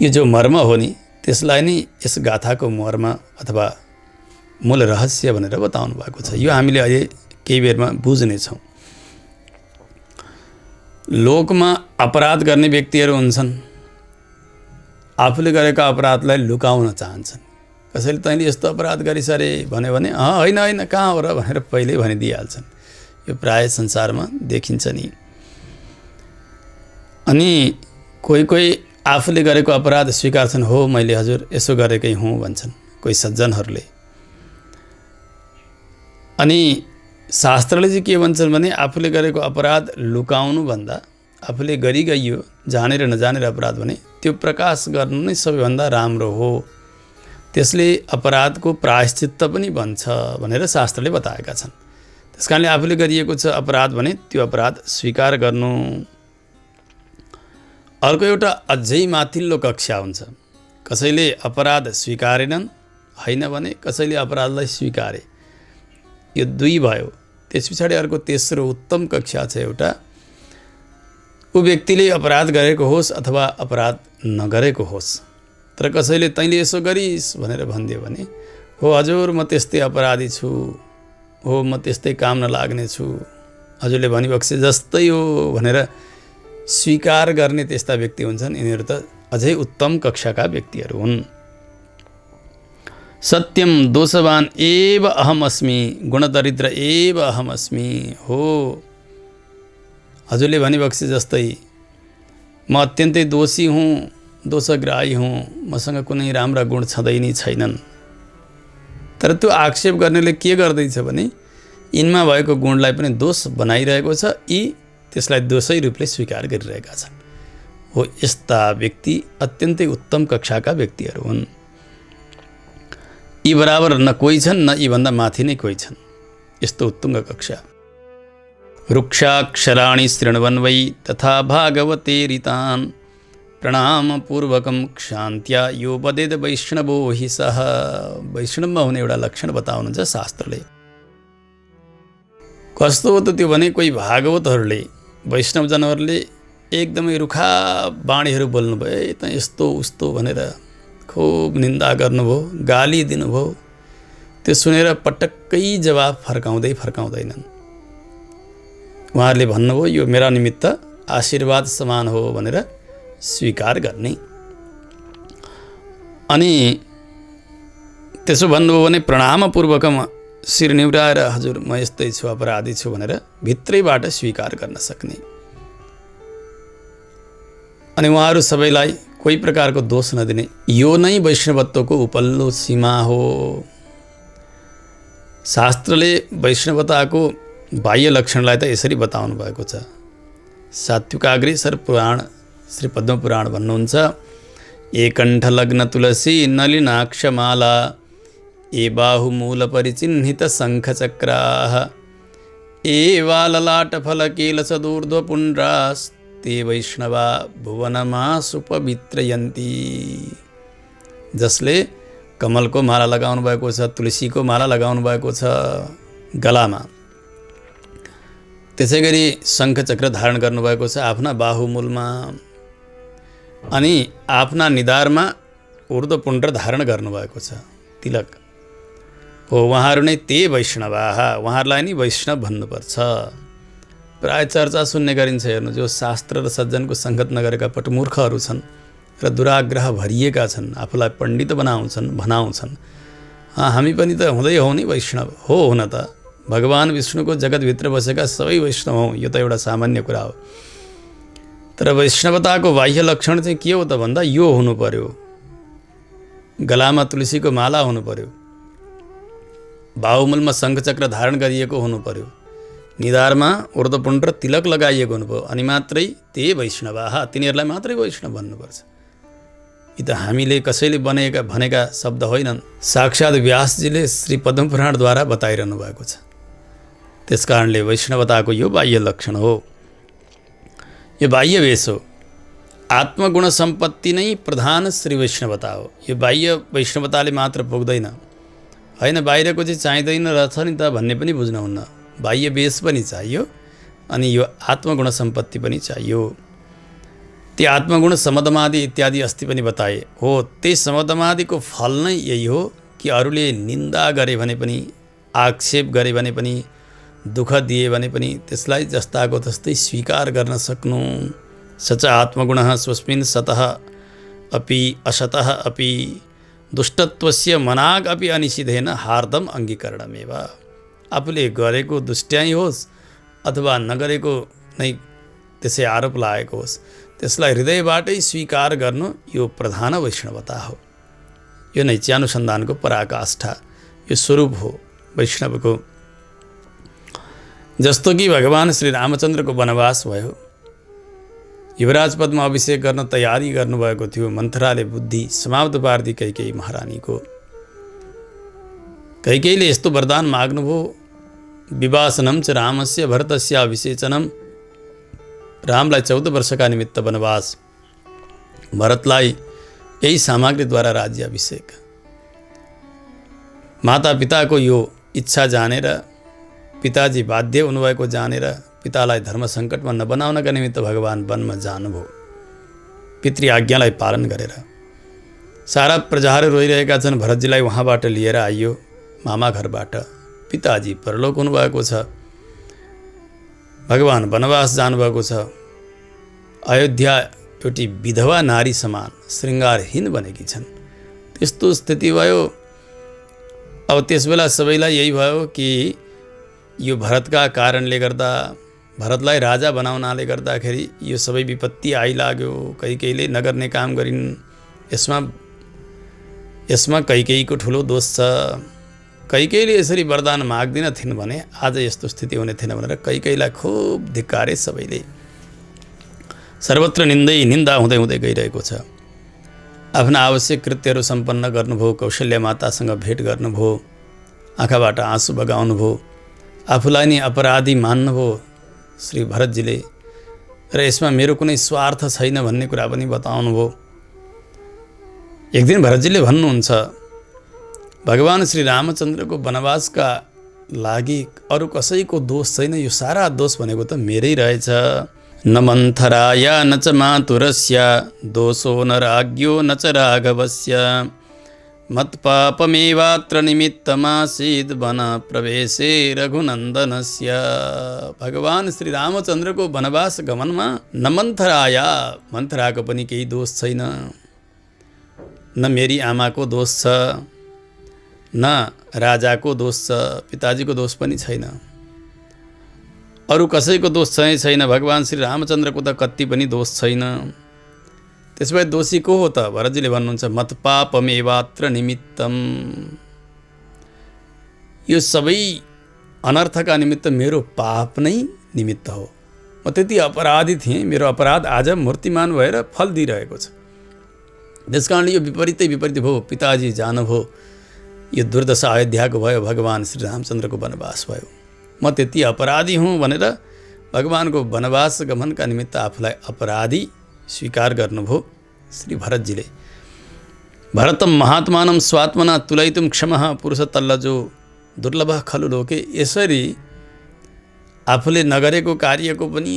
यो जो मर्म हो नि, त्यसलाई नै यस गाथाको मर्म अथवा मूल रहस्य भनेर बताउनु भएको छ। यो हामीले अहिले केही बेरमा बुझ्नेछौँ। लोकमा अपराध गर्ने व्यक्तिहरू हुन्छन्, आफूले गरेका अपराधलाई लुकाउन चाहन्छन्। कसैले तैँले यस्तो अपराध गरिसरे भन्यो भने होइन होइन कहाँ हो र भनेर पहिल्यै भनिदिइहाल्छन्। यो प्राय संसारमा देखिन्छ नि। अनि कोही आफूले गरेको अपराध स्वीकार्छन्, हो मैले हजुर यसो गरेकै हुँ भन्छन् कोही सज्जनहरूले। अनि शास्त्रले चाहिँ के भन्छन् भने आफूले गरेको अपराध लुकाउनु भन्दा आफूले गरिगइयो जानेर नजानेर अपराध भने त्यो प्रकाश गर्नु नै सबैभन्दा राम्रो हो, त्यसले अपराधको प्रायश्चित्त पनि बन्छ भनेर शास्त्रले बताएका छन्। त्यसकारणले आफूले गरिएको छ अपराध भने त्यो अपराध स्वीकार गर्नु। अर्को एउटा अझै माथिल्लो कक्षा हुन्छ, कसैले अपराध स्वीकारेनन्, होइन भने कसैले अपराधलाई स्वीकारे, यो दुई भयो। त्यस पछाडि अर्को तेस्रो उत्तम कक्षा छ एउटा, ऊ व्यक्तिले अपराध गरेको होस् अथवा अपराध नगरेको होस्, तर कसैले तैँले यसो गरिस् भनेर भनिदियो भने हो हजुर म त्यस्तै अपराधी छु हो म त्यस्तै काम नलाग्ने छु, हजुरले भनिबक्से जस्तै हो भनेर स्वीकार गर्ने त्यस्ता व्यक्ति हुन्छन्, यिनीहरू त अझै उत्तम कक्षाका व्यक्तिहरू हुन्। सत्यम दोषवान एव अहम अस्मि गुणदरिद्र एव अहम अस्मि। हो हजुरले भनिबक्से जस्तै म अत्यन्तै दोषी हुँ, दोषग्राही हुँ, मसँग कुनै राम्रा गुण छँदै नै छैनन्। तर त्यो आक्षेप गर्नेले के गर्दैछ भने यिनमा भएको गुणलाई पनि दोष बनाइरहेको छ, यी त्यसलाई दोषै रूपले स्वीकार गरिरहेका छन्। हो यस्ता व्यक्ति अत्यन्तै उत्तम कक्षाका व्यक्तिहरू हुन्। यी बराबर न कोही छन्, न यीभन्दा माथि नै कोही छन्। यस्तो उत्तुङ्ग कक्षा। रुक्षाक्षराणि शृण्वन् वै तथा भागवते रितान् प्रणामपूर्वकं क्षान्त्या यो वदेद वैष्णवो हि सः। वैष्णवमा हुने एउटा लक्षण बताउनुहुन्छ शास्त्रले। कस्तो हो त त्यो भने कोही भागवतहरूले, वैष्णवजनहरूले एकदमै रुखा बाणीहरू बोल्नुभयो, त यस्तो उस्तो भनेर खुब निन्दा गर्नुभयो, गाली दिनुभयो। त्यो सुनेर पटक्कै जवाफ फर्काउँदैनन्। उहाँहरूले भन्नुभयो यो मेरा निमित्त आशीर्वाद समान हो भनेर स्वीकार गर्ने। अनि त्यसो भन्नुभयो भने प्रणामपूर्वकमा शिर निहुराएर हजुर म यस्तै छु, अपराधी छु भनेर भित्रैबाट स्वीकार गर्न सक्ने। अनि उहाँहरू सबैलाई कोही प्रकारको दोष नदिने, यो नै वैष्णवत्वको उपल्लो सीमा हो। शास्त्रले वैष्णवताको बाह्य लक्षणलाई त यसरी बताउनु भएको छ। सात्विकाग्रेसर पुराण श्री पद्मपुराण भन्नुहुन्छ, एकण्ठ लग्न तुलसी नलिनाक्षमाला ए बाहुमूल परिचिह्नित शङ्खचक्राः ए वाललाटफलकेलसदूर्ध्वपुण्ड्रास्ते वैष्णवा भुवनमासुपवित्रयन्ती। जसले कमलको माला लगाउनु भएको छ, तुलसीको माला लगाउनु भएको छ गलामा, त्यसै गरी शङ्खचक्र धारण गर्नुभएको छ आफ्ना बाहुमूलमा, अनि आफ्ना निधारमा ऊर्ध्वपुण्ड धारण गर्नुभएको छ, तिलक हो। उहाँहरू नै ते वैष्णवाः, उहाँहरूलाई नै वैष्णव भन्नुपर्छ। प्राय चर्चा सुन्ने गरिन्छ, हेर्नु जो शास्त्र र सज्जनको सङ्गत नगरेका पटमूर्खहरू छन् र दुराग्रह भरिएका छन्, आफूलाई पण्डित भनाउँछन्। हामी पनि त हुँदै हौ नि वैष्णव, हो हुन त भगवान विष्णुको जगतभित्र बसेका सबै वैष्णव हौँ, यो त एउटा सामान्य कुरा हो। तर वैष्णवताको बाह्य लक्षण चाहिँ के हो त भन्दा यो हुनु पर्यो, गलामा तुलसीको माला हुनु पर्यो, बाहुमूलमा शङ्खचक्र धारण गरिएको हुनु पर्यो, निधारमा ऊर्ध्वपुण्ड र तिलक लगाइएको हुनु पर्यो, अनि मात्रै ते वैष्णवाः, तिनीहरूलाई मात्रै वैष्णव भन्नुपर्छ। यी त हामीले कसैले भनेका शब्द होइनन्, साक्षात् व्यासजीले श्री पद्मपुराणद्वारा बताइरहनु भएको छ। त्यसकारणले वैष्णवताको यो बाह्य लक्षण हो, यो बाह्य वेश हो। आत्मगुण सम्पत्ति नै प्रधान श्री वैष्णवता हो। यो बाह्य वैष्णवताले मात्र पुग्दैन, होइन बाहिरको चाहिँ चाहिँदैन रहेछ नि त भन्ने पनि बुझ्नुहुन्न। बाह्य वेश पनि चाहियो, अनि यो आत्मगुण सम्पत्ति पनि चाहियो। ती आत्मगुण समदमादि इत्यादि अस्ति पनि बताए हो। त्यही समदमादिको फल नै यही हो कि अरूले निन्दा गरे भने पनि, आक्षेप गरे भने पनि, दुःख दिए भने पनि त्यसलाई जस्ताको तस्तै स्वीकार गर्न सक्नु। सच आत्मगुणः स्वस्मिन् सतः अपि असतः अपि दुष्टत्वस्य मनाग अपि अनिषिधेन हार्दम अङ्गीकरणमेव। आफूले गरेको दुष्ट्याइ होस् अथवा नगरेको नै त्यसै आरोप लागेको होस्, त्यसलाई हृदयबाटै स्वीकार गर्नु यो प्रधान वैष्णवता हो। यो नैत्यानुसन्धानको पराकाष्ठा, यो स्वरूप हो वैष्णवको। जस्तो कि भगवान श्री रामचन्द्रको वनवास भयो, युवराज पदमा अभिषेक गर्न तयारी गर्नुभएको थियो, मन्थराले बुद्धि समाप्त पार्दी कैकेयी महारानीको। कैकेयीले यस्तो वरदान माग्नुभयो, विवासनं च रामस्य भरतस्य अभिषेचनम। रामलाई 14 वर्षका निमित्त वनवास, भरतलाई यही सामग्रीद्वारा राज्याभिषेक। माता पिताको यो इच्छा जानेर, पिताजी बाध्य हुनुभएको जानेर पितालाई धर्म सङ्कटमा नबनाउनका निमित्त भगवान वनमा जानुभयो, पितृ आज्ञालाई पालन गरेर। सारा प्रजाहरू रोइरहेका छन्, भरतजीलाई उहाँबाट लिएर आइयो मामा घरबाट, पिताजी परलोक हुनुभएको छ, भगवान वनवास जानुभएको छ, अयोध्या एउटी विधवा नारी समान श्रृङ्गारहीन बनेकी छन्। त्यस्तो स्थिति भयो। अब त्यसबेला सबैलाई यही भयो कि यो भरतका कारणले गर्दा, भरतलाई राजा बनाउनाले गर्दाखेरि यो सबै विपत्ति आइलाग्यो। कैकेयीले नगर्ने काम गरिन्। यसमा कैकेयीको ठुलो दोष छ। कैकेयीले यसरी वरदान माग्दिन थिइन् भने आज यस्तो स्थिति हुने थिएन भनेर कैकेयीलाई खुब धिक्कारे सबैले। सर्वत्र निन्दा हुँदै हुँदै गइरहेको छ। आफ्ना आवश्यक कृत्यहरू सम्पन्न गर्नुभयो, कौशल्या मातासँग भेट गर्नुभयो, आँखाबाट आँसु बगाउनुभयो, आफूलाई नै अपराधी मान्नुभयो श्री भरतजीले, र यसमा मेरो कुनै स्वार्थ छैन भन्ने कुरा पनि बताउनुभयो। एक दिन भरतजीले भन्नुहुन्छ, भगवान श्री रामचन्द्रको वनवासका लागि अरू कसैको दोष छैन, यो सारा दोष भनेको त मेरै रहेछ। न मन्थराय न च मातुरस्य दोषो न राज्ञो न च राघवस्य मत्पापमेवात्र निमित्तमासीद् वन प्रवेशे रघुनन्दनस्य। भगवान श्री रामचन्द्रको वनवास गमनमा न मन्थराको पनि केही दोष छैन, न मेरी आमाको दोष छ, न राजाको दोष छ, पिताजीको दोष पनि छैन, अरू कसैको दोष छैन। भगवान श्री रामचन्द्रको त कति पनि दोष छैन। त्यसो भए दोषी को हो त? भरतजीले भन्नुहुन्छ, मत्पापमेवात्र निमित्तम। यो सबै अनर्थका निमित्त मेरो पाप नै निमित्त हो। म त्यति अपराधी थिएँ, मेरो अपराध आज मूर्तिमान भएर फल दिइरहेको छ। त्यसकारणले यो विपरीतै विपरीत भयो। पिताजी जानुभयो, यो दुर्दशा अयोध्याको भयो, भगवान श्री रामचन्द्रको वनवास भयो। म त्यति अपराधी हुँ भनेर भगवानको वनवास गमनका निमित्त आफूलाई अपराधी स्वीकार गर्नुभयो श्री भरतजीले। भरतम महात्मानं स्वात्मना तुलयितुं क्षमः पुरुषतल्लजो दुर्लभ खलु लोके। यसरी आफूले नगरेको कार्यको पनि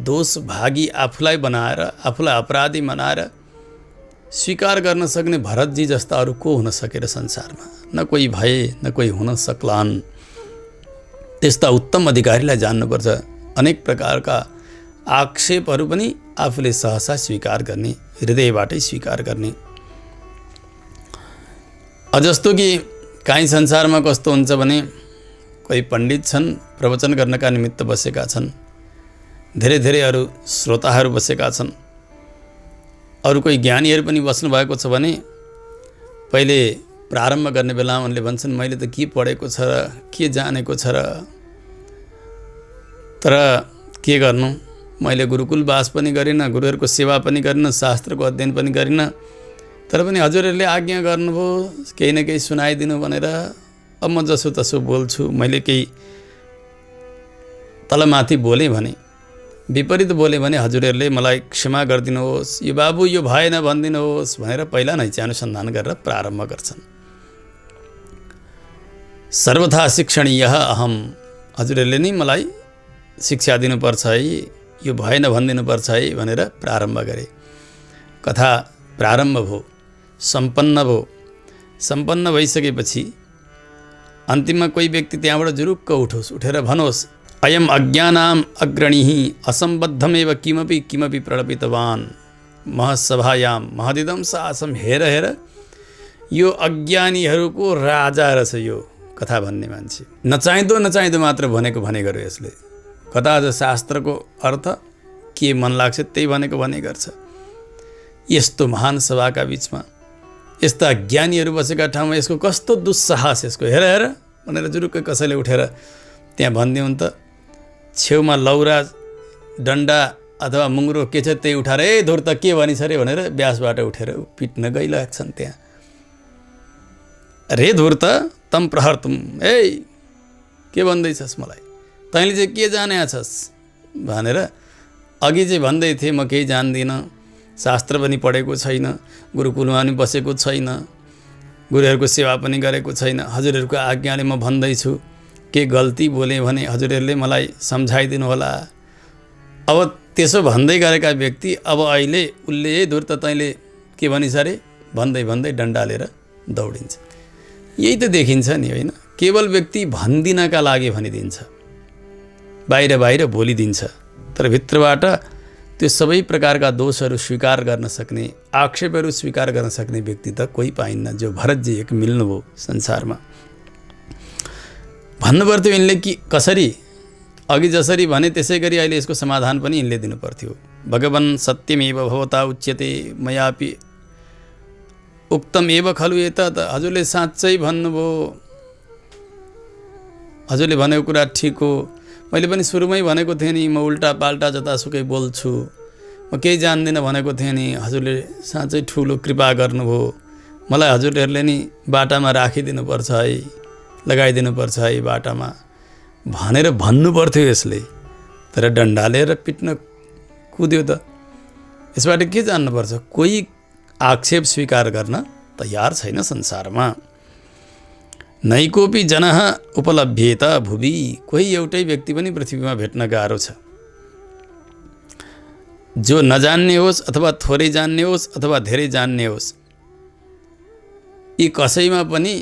दोष भागी आफूलाई बनाएर, आफूलाई अपराधी बनाएर स्वीकार गर्न सक्ने भरतजी जस्ता अरू को हुन सकेर संसारमा? न कोही भए, न कोही हुन सक्लान्। त्यस्ता उत्तम अधिकारीलाई जान्नुपर्छ। अनेक प्रकारका आक्षेपहरू पनि आफूले सहसा स्वीकार गर्ने, हृदयबाटै स्वीकार गर्ने। जस्तो कि काहीँ संसारमा कस्तो हुन्छ भने कोही पण्डित छन्, प्रवचन गर्नका निमित्त बसेका छन्, धेरै धेरै अरू श्रोताहरू बसेका छन्, अरू कोही ज्ञानीहरू पनि बस्नु भएको छ भने पहिले प्रारम्भ गर्ने बेलामा उनले भन्छन्, मैले त के पढेको छ र के जानेको छ र, तर के गर्नु, मैले गुरुकुल वास पनि गरिनँ, गुरुहरूको सेवा पनि गरिनँ, शास्त्रको अध्ययन पनि गरिनँ, तर पनि हजुरहरूले आज्ञा गर्नुभयो केही न केही सुनाइदिनु भनेर अब म जसो तसो बोल्छु। मैले केही तलमाथि बोलेँ भने, विपरीत बोलेँ भने हजुरहरूले मलाई क्षमा गरिदिनुहोस्, यो बाबु यो भएन भनिदिनुहोस् भनेर पहिला नैचे अनुसन्धान गरेर प्रारम्भ गर्छन्। सर्वथा शिक्षणीय अहम, हजुरहरूले नै मलाई शिक्षा दिनुपर्छ है, यो भएन भनिदिनुपर्छ है भनेर प्रारम्भ गरे। कथा प्रारम्भ भयो, सम्पन्न भयो। सम्पन्न भइसकेपछि अन्तिममा कोही व्यक्ति त्यहाँबाट जुरुक्क उठेर भनोस्, अयम अज्ञानाम अग्रणीः असम्बद्धमेव किमपि किमपि प्रणपितवान् महसभायाम महदिदम सासम। हेर हेर, यो अज्ञानीहरूको राजा रहेछ यो कथा भन्ने मान्छे। नचाहिँदो मात्र भनेको भने गर्यो यसले। कथा आज शास्त्रको अर्थ के मन लाग्छ त्यही भनेको भने गर्छ। यस्तो महान सभाका बिचमा यस्ता ज्ञानीहरू बसेका ठाउँमा यसको कस्तो दुस्साहस यसको, हेर हेर भनेर जुरुक्कै कसैले उठेर त्यहाँ भनिदिउन् त। छेउमा लौरा डन्डा अथवा मुङ्ग्रो के छ त्यही उठाएर ए धुर त के भनिस् अरे भनेर ब्यासबाट उठेर पिट्न गइरहेछन् त्यहाँ। रे धुर त तम प्रहर तुम, ए के भन्दैछस् मलाई, तैँले चाहिँ के जाने छस् भनेर। अघि चाहिँ भन्दै थिएँ म केही जान्दिनँ, शास्त्र पनि पढेको छैन, गुरुकुलमा पनि बसेको छैन, गुरुहरूको सेवा पनि गरेको छैन, हजुरहरूको आज्ञाले म भन्दैछु, के गल्ती बोलेँ भने हजुरहरूले मलाई सम्झाइदिनु होला। अब त्यसो भन्दै गरेका व्यक्ति अब अहिले उसले धुर त तैँले के भनिस् अरे भन्दै भन्दै डन्डा लिएर दौडिन्छ। यही त देखिन्छ नि, होइन? केवल व्यक्ति भन्दिनका लागि भनिदिन्छ, बाहिर बाहिर बोलिदिन्छ, तर भित्रबाट त्यो सबै प्रकारका दोषहरू स्वीकार गर्न सक्ने, आक्षेपहरू स्वीकार गर्न सक्ने व्यक्ति त कोही पाइन्न। जो भरतजी एक मिल्नुभयो संसारमा। भन्नुपर्थ्यो यिनले कि कसरी, अघि जसरी भने त्यसै गरी अहिले यसको समाधान पनि यिनले दिनुपर्थ्यो। भगवन् सत्यमेव भवता उच्यते मयापि उक्तम एव खलु एतत्। हजुरले साँच्चै भन्नुभयो, हजुरले भनेको कुरा ठिक हो। मैले पनि सुरुमै भनेको थिएँ नि, म उल्टा पाल्टा जतासुकै बोल्छु, म केही जान्दिनँ भनेको थिएँ नि। हजुरले साँच्चै ठुलो कृपा गर्नुभयो, मलाई हजुरहरूले नि बाटामा राखिदिनुपर्छ है, लगाइदिनुपर्छ है बाटामा भनेर भन्नुपर्थ्यो यसले। तर डन्डाले र पिट्न कुद्यो त। यसबाट के जान्नुपर्छ? कोही आक्षेप स्वीकार गर्न तयार छैन संसारमा। नैकोपि जनः उपलभ्येत भुवि। कोही एउटै व्यक्ति पनि पृथ्वीमा भेट्न गाह्रो छ, जो नजान्ने होस् अथवा थोरै जान्ने होस् अथवा धेरै जान्ने होस्, यी कसैमा पनि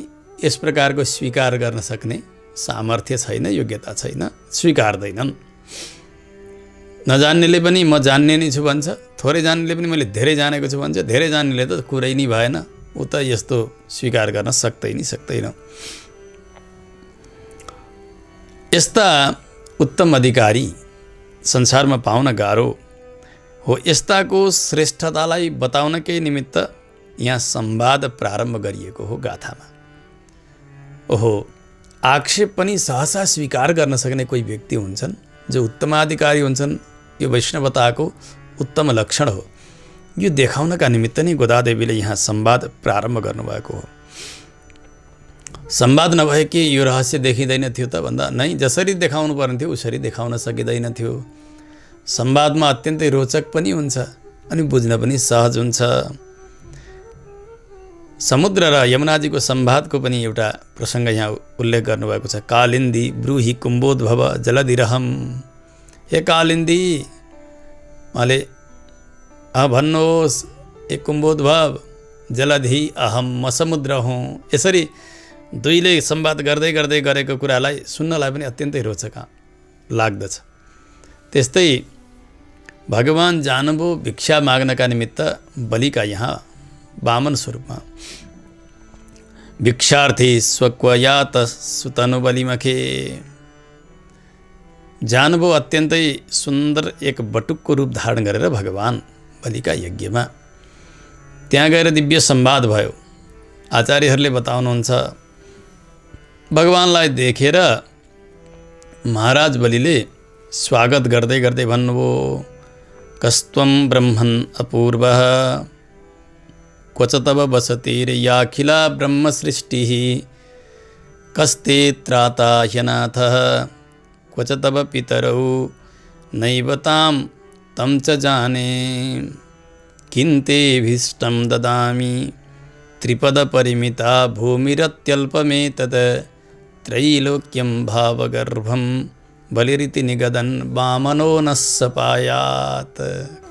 यस प्रकारको स्वीकार गर्न सक्ने सामर्थ्य छैन, योग्यता छैन, स्वीकार्दैनन्। नजान्नेले पनि म जान्ने नै छु भन्छ, थोरै जान्नेले पनि मैले धेरै जानेको छु भन्छ, धेरै जान्नेले त कुरै नै भएन, ऊ त यस्तो स्वीकार गर्न सक्दैन। यस्ता उत्तम अधिकारी संसारमा पाउन गाह्रो हो। यस्ताको श्रेष्ठतालाई बताउनकै निमित्त यहाँ संवाद प्रारम्भ गरिएको हो गाथामा। ओहो, आक्षेप पनि सहसा स्वीकार गर्न सक्ने कोही व्यक्ति हुन्छन्, जो उत्तमाधिकारी हुन्छन्। यो वैष्णवताको उत्तम लक्षण हो। यो देखाउनका निमित्त नै गोदादेवीले यहाँ संवाद प्रारम्भ गर्नुभएको हो। संवाद नभए के यो रहस्य देखिँदैन थियो त भन्दा नै जसरी देखाउनु पर्ने थियो उसरी देखाउन सकिँदैन थियो। संवादमा अत्यन्तै रोचक पनि हुन्छ अनि बुझ्न पनि सहज हुन्छ। समुद्र र यमुनाजीको संवादको पनि एउटा प्रसङ्ग यहाँ उल्लेख गर्नुभएको छ। कालिन्दी ब्रूहि कुम्भोद्भव जलधिरहम। हे कालिन्दी, उहाँले भन्नुहोस्, ए कुम्भोद्भव जलधि अहम, म समुद्र हुँ। यसरी दुईले संवाद गर्दै गर्दै गरेको कुरालाई सुन्नलाई पनि अत्यन्तै रोचक लाग्दछ। त्यस्तै भगवान जानुभयो भिक्षा माग्नका निमित्त बलिका यहाँ वामन स्वरूपमा। भिक्षार्थी स्वक्वयात सुतनु बलिमखे। जानुभयो अत्यन्तै सुन्दर एक बटुकको रूप धारण गरेर भगवान बलिका यज्ञमा। त्यहाँ गएर दिव्य संवाद भयो। आचार्यहरूले बताउनुहुन्छ, भगवानलाई देखेर महाराज बलिले स्वागत गर्दै गर्दै भन्नुभयो, कस्त्वं ब्रह्मन् अपूर्वः क्वच तव बसतिर्याखिला ब्रह्मसृष्टिः कस्ते त्राता ह्यनाथः क्वच तव पितरौ नैव तां तं च जाने किन्तेऽभीष्टं ददामि त्रिपदपरिमिता भूमिरत्यल्पमेतत् त्रैलोक्यं भावगर्भं बलिरिति निगदन् वामनो न सपायात्।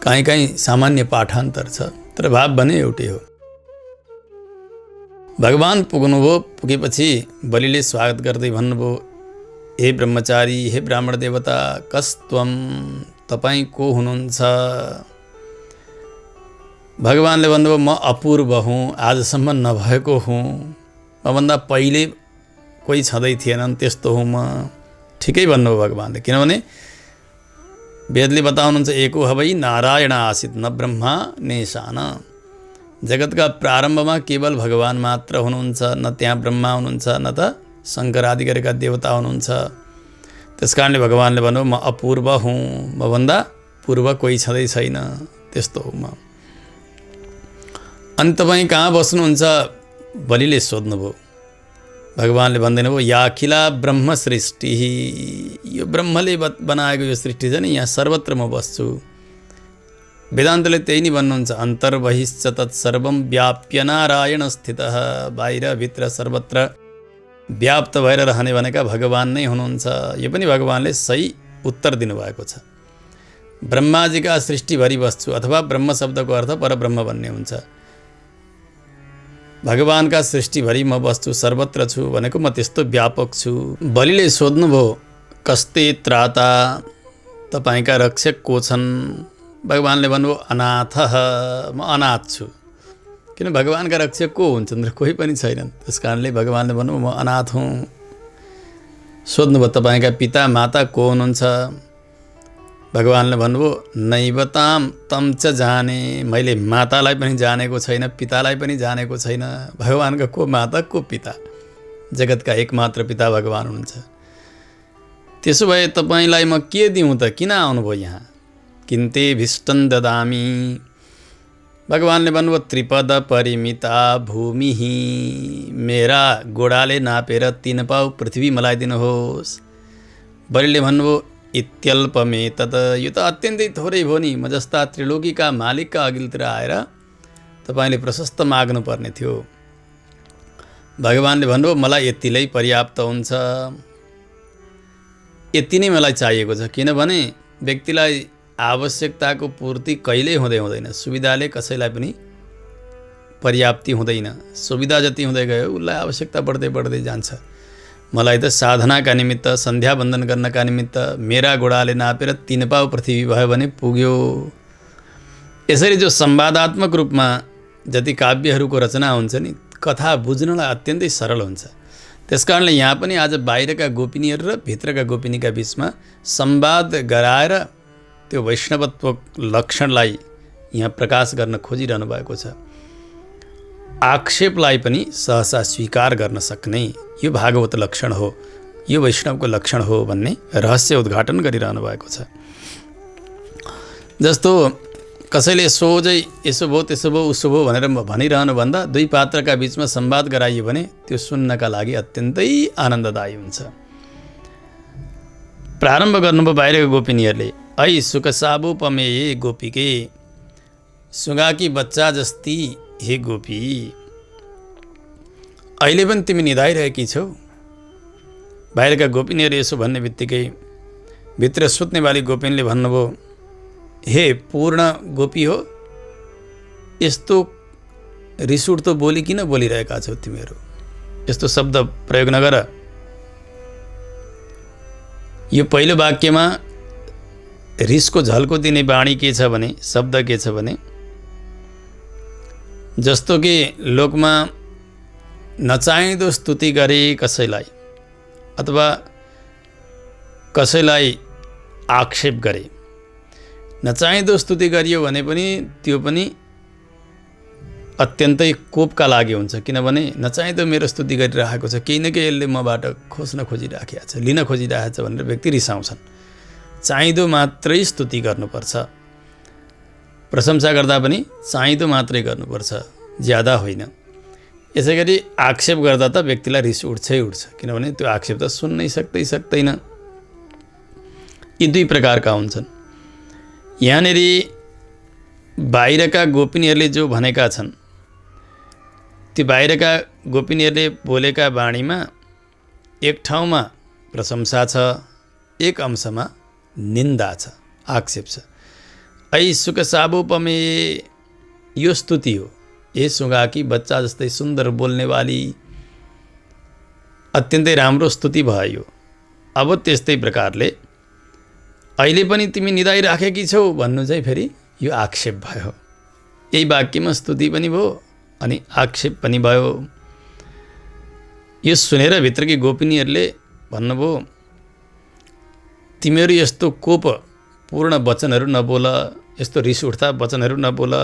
काहीँ काहीँ सामान्य पाठान्तर छ, तर भाव भने एउटै हो। भगवान पुग्नुभयो। पुगेपछि बलिले स्वागत गर्दै भन्नुभयो, हे ब्रह्मचारी, हे ब्राह्मण देवता, कस्त्वं, तपाईँ को हुनुहुन्छ? भगवानले भन्नुभयो, म अपूर्व हुँ, आजसम्म नभएको हुँ, मभन्दा पहिले कोही छँदै थिएनन्, त्यस्तो हुँ म। ठिकै भन्नुभयो भगवानले, किनभने वेदले बताउनुहुन्छ, एको हवै नारायण आसीत् न ब्रह्मा नेशान। जगतका प्रारम्भमा केवल भगवान मात्र हुनुहुन्छ, न त्यहाँ ब्रह्मा हुनुहुन्छ, न त शङ्कर आदि गरेका देवता हुनुहुन्छ। त्यस कारणले भगवानले भन्नुभयो, म अपूर्व हुँ, मभन्दा पूर्व कोही छँदै छैन, त्यस्तो हुँ म। अनि तपाईँ कहाँ बस्नुहुन्छ? बलिले सोध्नुभयो। भगवानले भन्दैन भयो, या अखिला ब्रह्म सृष्टि। यो ब्रह्मले बनाएको यो सृष्टि छ नि, यहाँ सर्वत्र म बस्छु। वेदान्तले त्यही नै भन्नुहुन्छ, अन्तर्बहिश्च तत्सर्वं व्याप्य नारायण स्थितः। बाहिर भित्र सर्वत्र व्याप्त भएर रहने भनेका भगवान नै हुनुहुन्छ। यो पनि भगवानले सही उत्तर दिनुभएको छ। ब्रह्माजीका सृष्टिभरि बस्छु, अथवा ब्रह्म शब्दको अर्थ परब्रह्म भन्ने हुन्छ। भगवानका सृष्टिभरि म बस्छु, सर्वत्र छु भनेको म त्यस्तो व्यापक छु। बलिले सोध्नुभयो कस्ते त्राता, तपाईँका रक्षक को छन्? भगवानले भन्नुभयो अनाथः, म अनाथ छु। किन भगवानका रक्षक को हुन्छन् र कोही पनि छैनन्। त्यस कारणले भगवानले भन्नुभयो म अनाथ हुँ। सोध्नुभयो तपाईँका पिता माता को हुनुहुन्छ? भगवानले भन्नुभयो नैवताम तम च जाने, मैले मातालाई पनि जानेको छैन, पितालाई पनि जानेको छैन। भगवानका को माता को पिता? जगतका एकमात्र पिता भगवान हुनुहुन्छ। त्यसो भए तपाईँलाई म के दिउँ त? किन आउनुभयो यहाँ? किन्ते भिष्टं ददामि, भगवानले भन्नुभयो त्रिपद परिमिता भूमि, मेरा गोडाले नापेर 3 पाउ पृथ्वी मलाई दिनुहोस्। बलिले भन्नुभयो इत्यल्पमे तत्, यो त अत्यन्तै थोरै भयो नि, म जस्ता त्रिलोकीका मालिकका अघिल्तिर आएर तपाईँले प्रशस्त माग्नु पर्ने थियो। भगवानले भन्नुभयो मलाई यतिलाई पर्याप्त हुन्छ, यति नै मलाई चाहिएको छ। किनभने व्यक्तिलाई आवश्यकताको पूर्ति कहिल्यै हुँदैन। सुविधाले कसैलाई पनि पर्याप्ति हुँदैन। सुविधा जति हुँदै गयो उसलाई आवश्यकता बढ्दै बढ्दै जान्छ। मलाई त साधनाका निमित्त, सन्ध्या वन्दन गर्नका निमित्त मेरा गोडाले नापेर 3 पाउ पृथ्वी भयो भने पुग्यो। यसरी जो संवादात्मक रूपमा जति काव्यहरूको रचना हुन्छ नि, कथा बुझ्नलाई अत्यन्तै सरल हुन्छ। त्यसकारणले यहाँ पनि आज बाहिरका गोपिनीहरू र भित्रका गोपिनीका बीचमा संवाद गराएर त्यो वैष्णवत्व लक्षणलाई यहाँ प्रकाश गर्न खोजिरहनु भएको छ। आक्षेपलाई पनि सहसा स्वीकार गर्न सक्ने यो भागवत लक्षण हो, यो वैष्णवको लक्षण हो भन्ने रहस्य उद्घाटन गरिरहनु भएको छ। जस्तो कसैले सोझै यसो भयो त्यसो भयो उसो भयो भनेर भनिरहनु भन्दा दुई पात्रका बीचमा संवाद गराइयो भने त्यो सुन्नका लागि अत्यन्तै आनन्ददायी हुन्छ। प्रारम्भ गर्नुभयो बाहिरको गोपिनीहरूले, ऐ सुखसाबुपमेये गोपिके, सुगाकी बच्चा जस्ती हे गोपी, अहिले पनि तिमी निधाइरहेकी छौ। बाहिरका गोपिनीहरू यसो भन्ने बित्तिकै भित्र सुत्नेवाली गोपिनीले भन्नुभयो हे पूर्ण गोपी हो, यस्तो रिस उठ्दो बोली किन बोलिरहेका छौ तिमीहरू? यस्तो शब्द प्रयोग नगर। यो पहिलो वाक्यमा रिसको झल्को दिने बाणी के छ भने, शब्द के छ भने, जस्तो कि लोकमा नचाहिँदो स्तुति गरे कसैलाई अथवा कसैलाई आक्षेप गरे, नचाहिँदो स्तुति गरियो भने पनि त्यो पनि अत्यन्तै कोपका लागि हुन्छ। किनभने नचाहिँदो मेरो स्तुति गरिरहेको छ, केही न केही यसले मबाट खोज्न खोजिरहेको छ, लिन खोजिरहेको छ भनेर व्यक्ति रिसाउँछन्। चाहिँदो मात्रै स्तुति गर्नुपर्छ, प्रशंसा गर्दा पनि चाहिँदो मात्रै गर्नुपर्छ, ज्यादा होइन। यसै गरी आक्षेप गर्दा त व्यक्तिलाई रिस उठ्छै उठ्छ, किनभने त्यो आक्षेप त सुन्नै सक्दैन। यी दुई प्रकारका हुन्छन्। यहाँनिर बाहिरका गोपिनीहरूले जो भनेका छन्, ती बाहिरका गोपिनीहरूले बोलेका बाणीमा एक ठाउँमा प्रशंसा छ, एक अंशमा निन्दा छ, आक्षेप छ। ऐ सुखसाबुपमे, यो स्तुति हो। ए सुगाकी बच्चा जस्तै सुन्दर बोल्नेवाली, अत्यन्तै राम्रो स्तुति भयो। अब त्यस्तै प्रकारले अहिले पनि तिमी निदाइराखेकी छौ भन्नु चाहिँ फेरि यो आक्षेप भयो। यही वाक्यमा स्तुति पनि भयो अनि आक्षेप पनि भयो। यो सुनेर भित्रकी गोपिनीहरूले भन्नुभयो तिमीहरू यस्तो कोप पूर्ण वचनहरू नबोल, यस्तो रिस उठ्दा वचनहरू नबोल,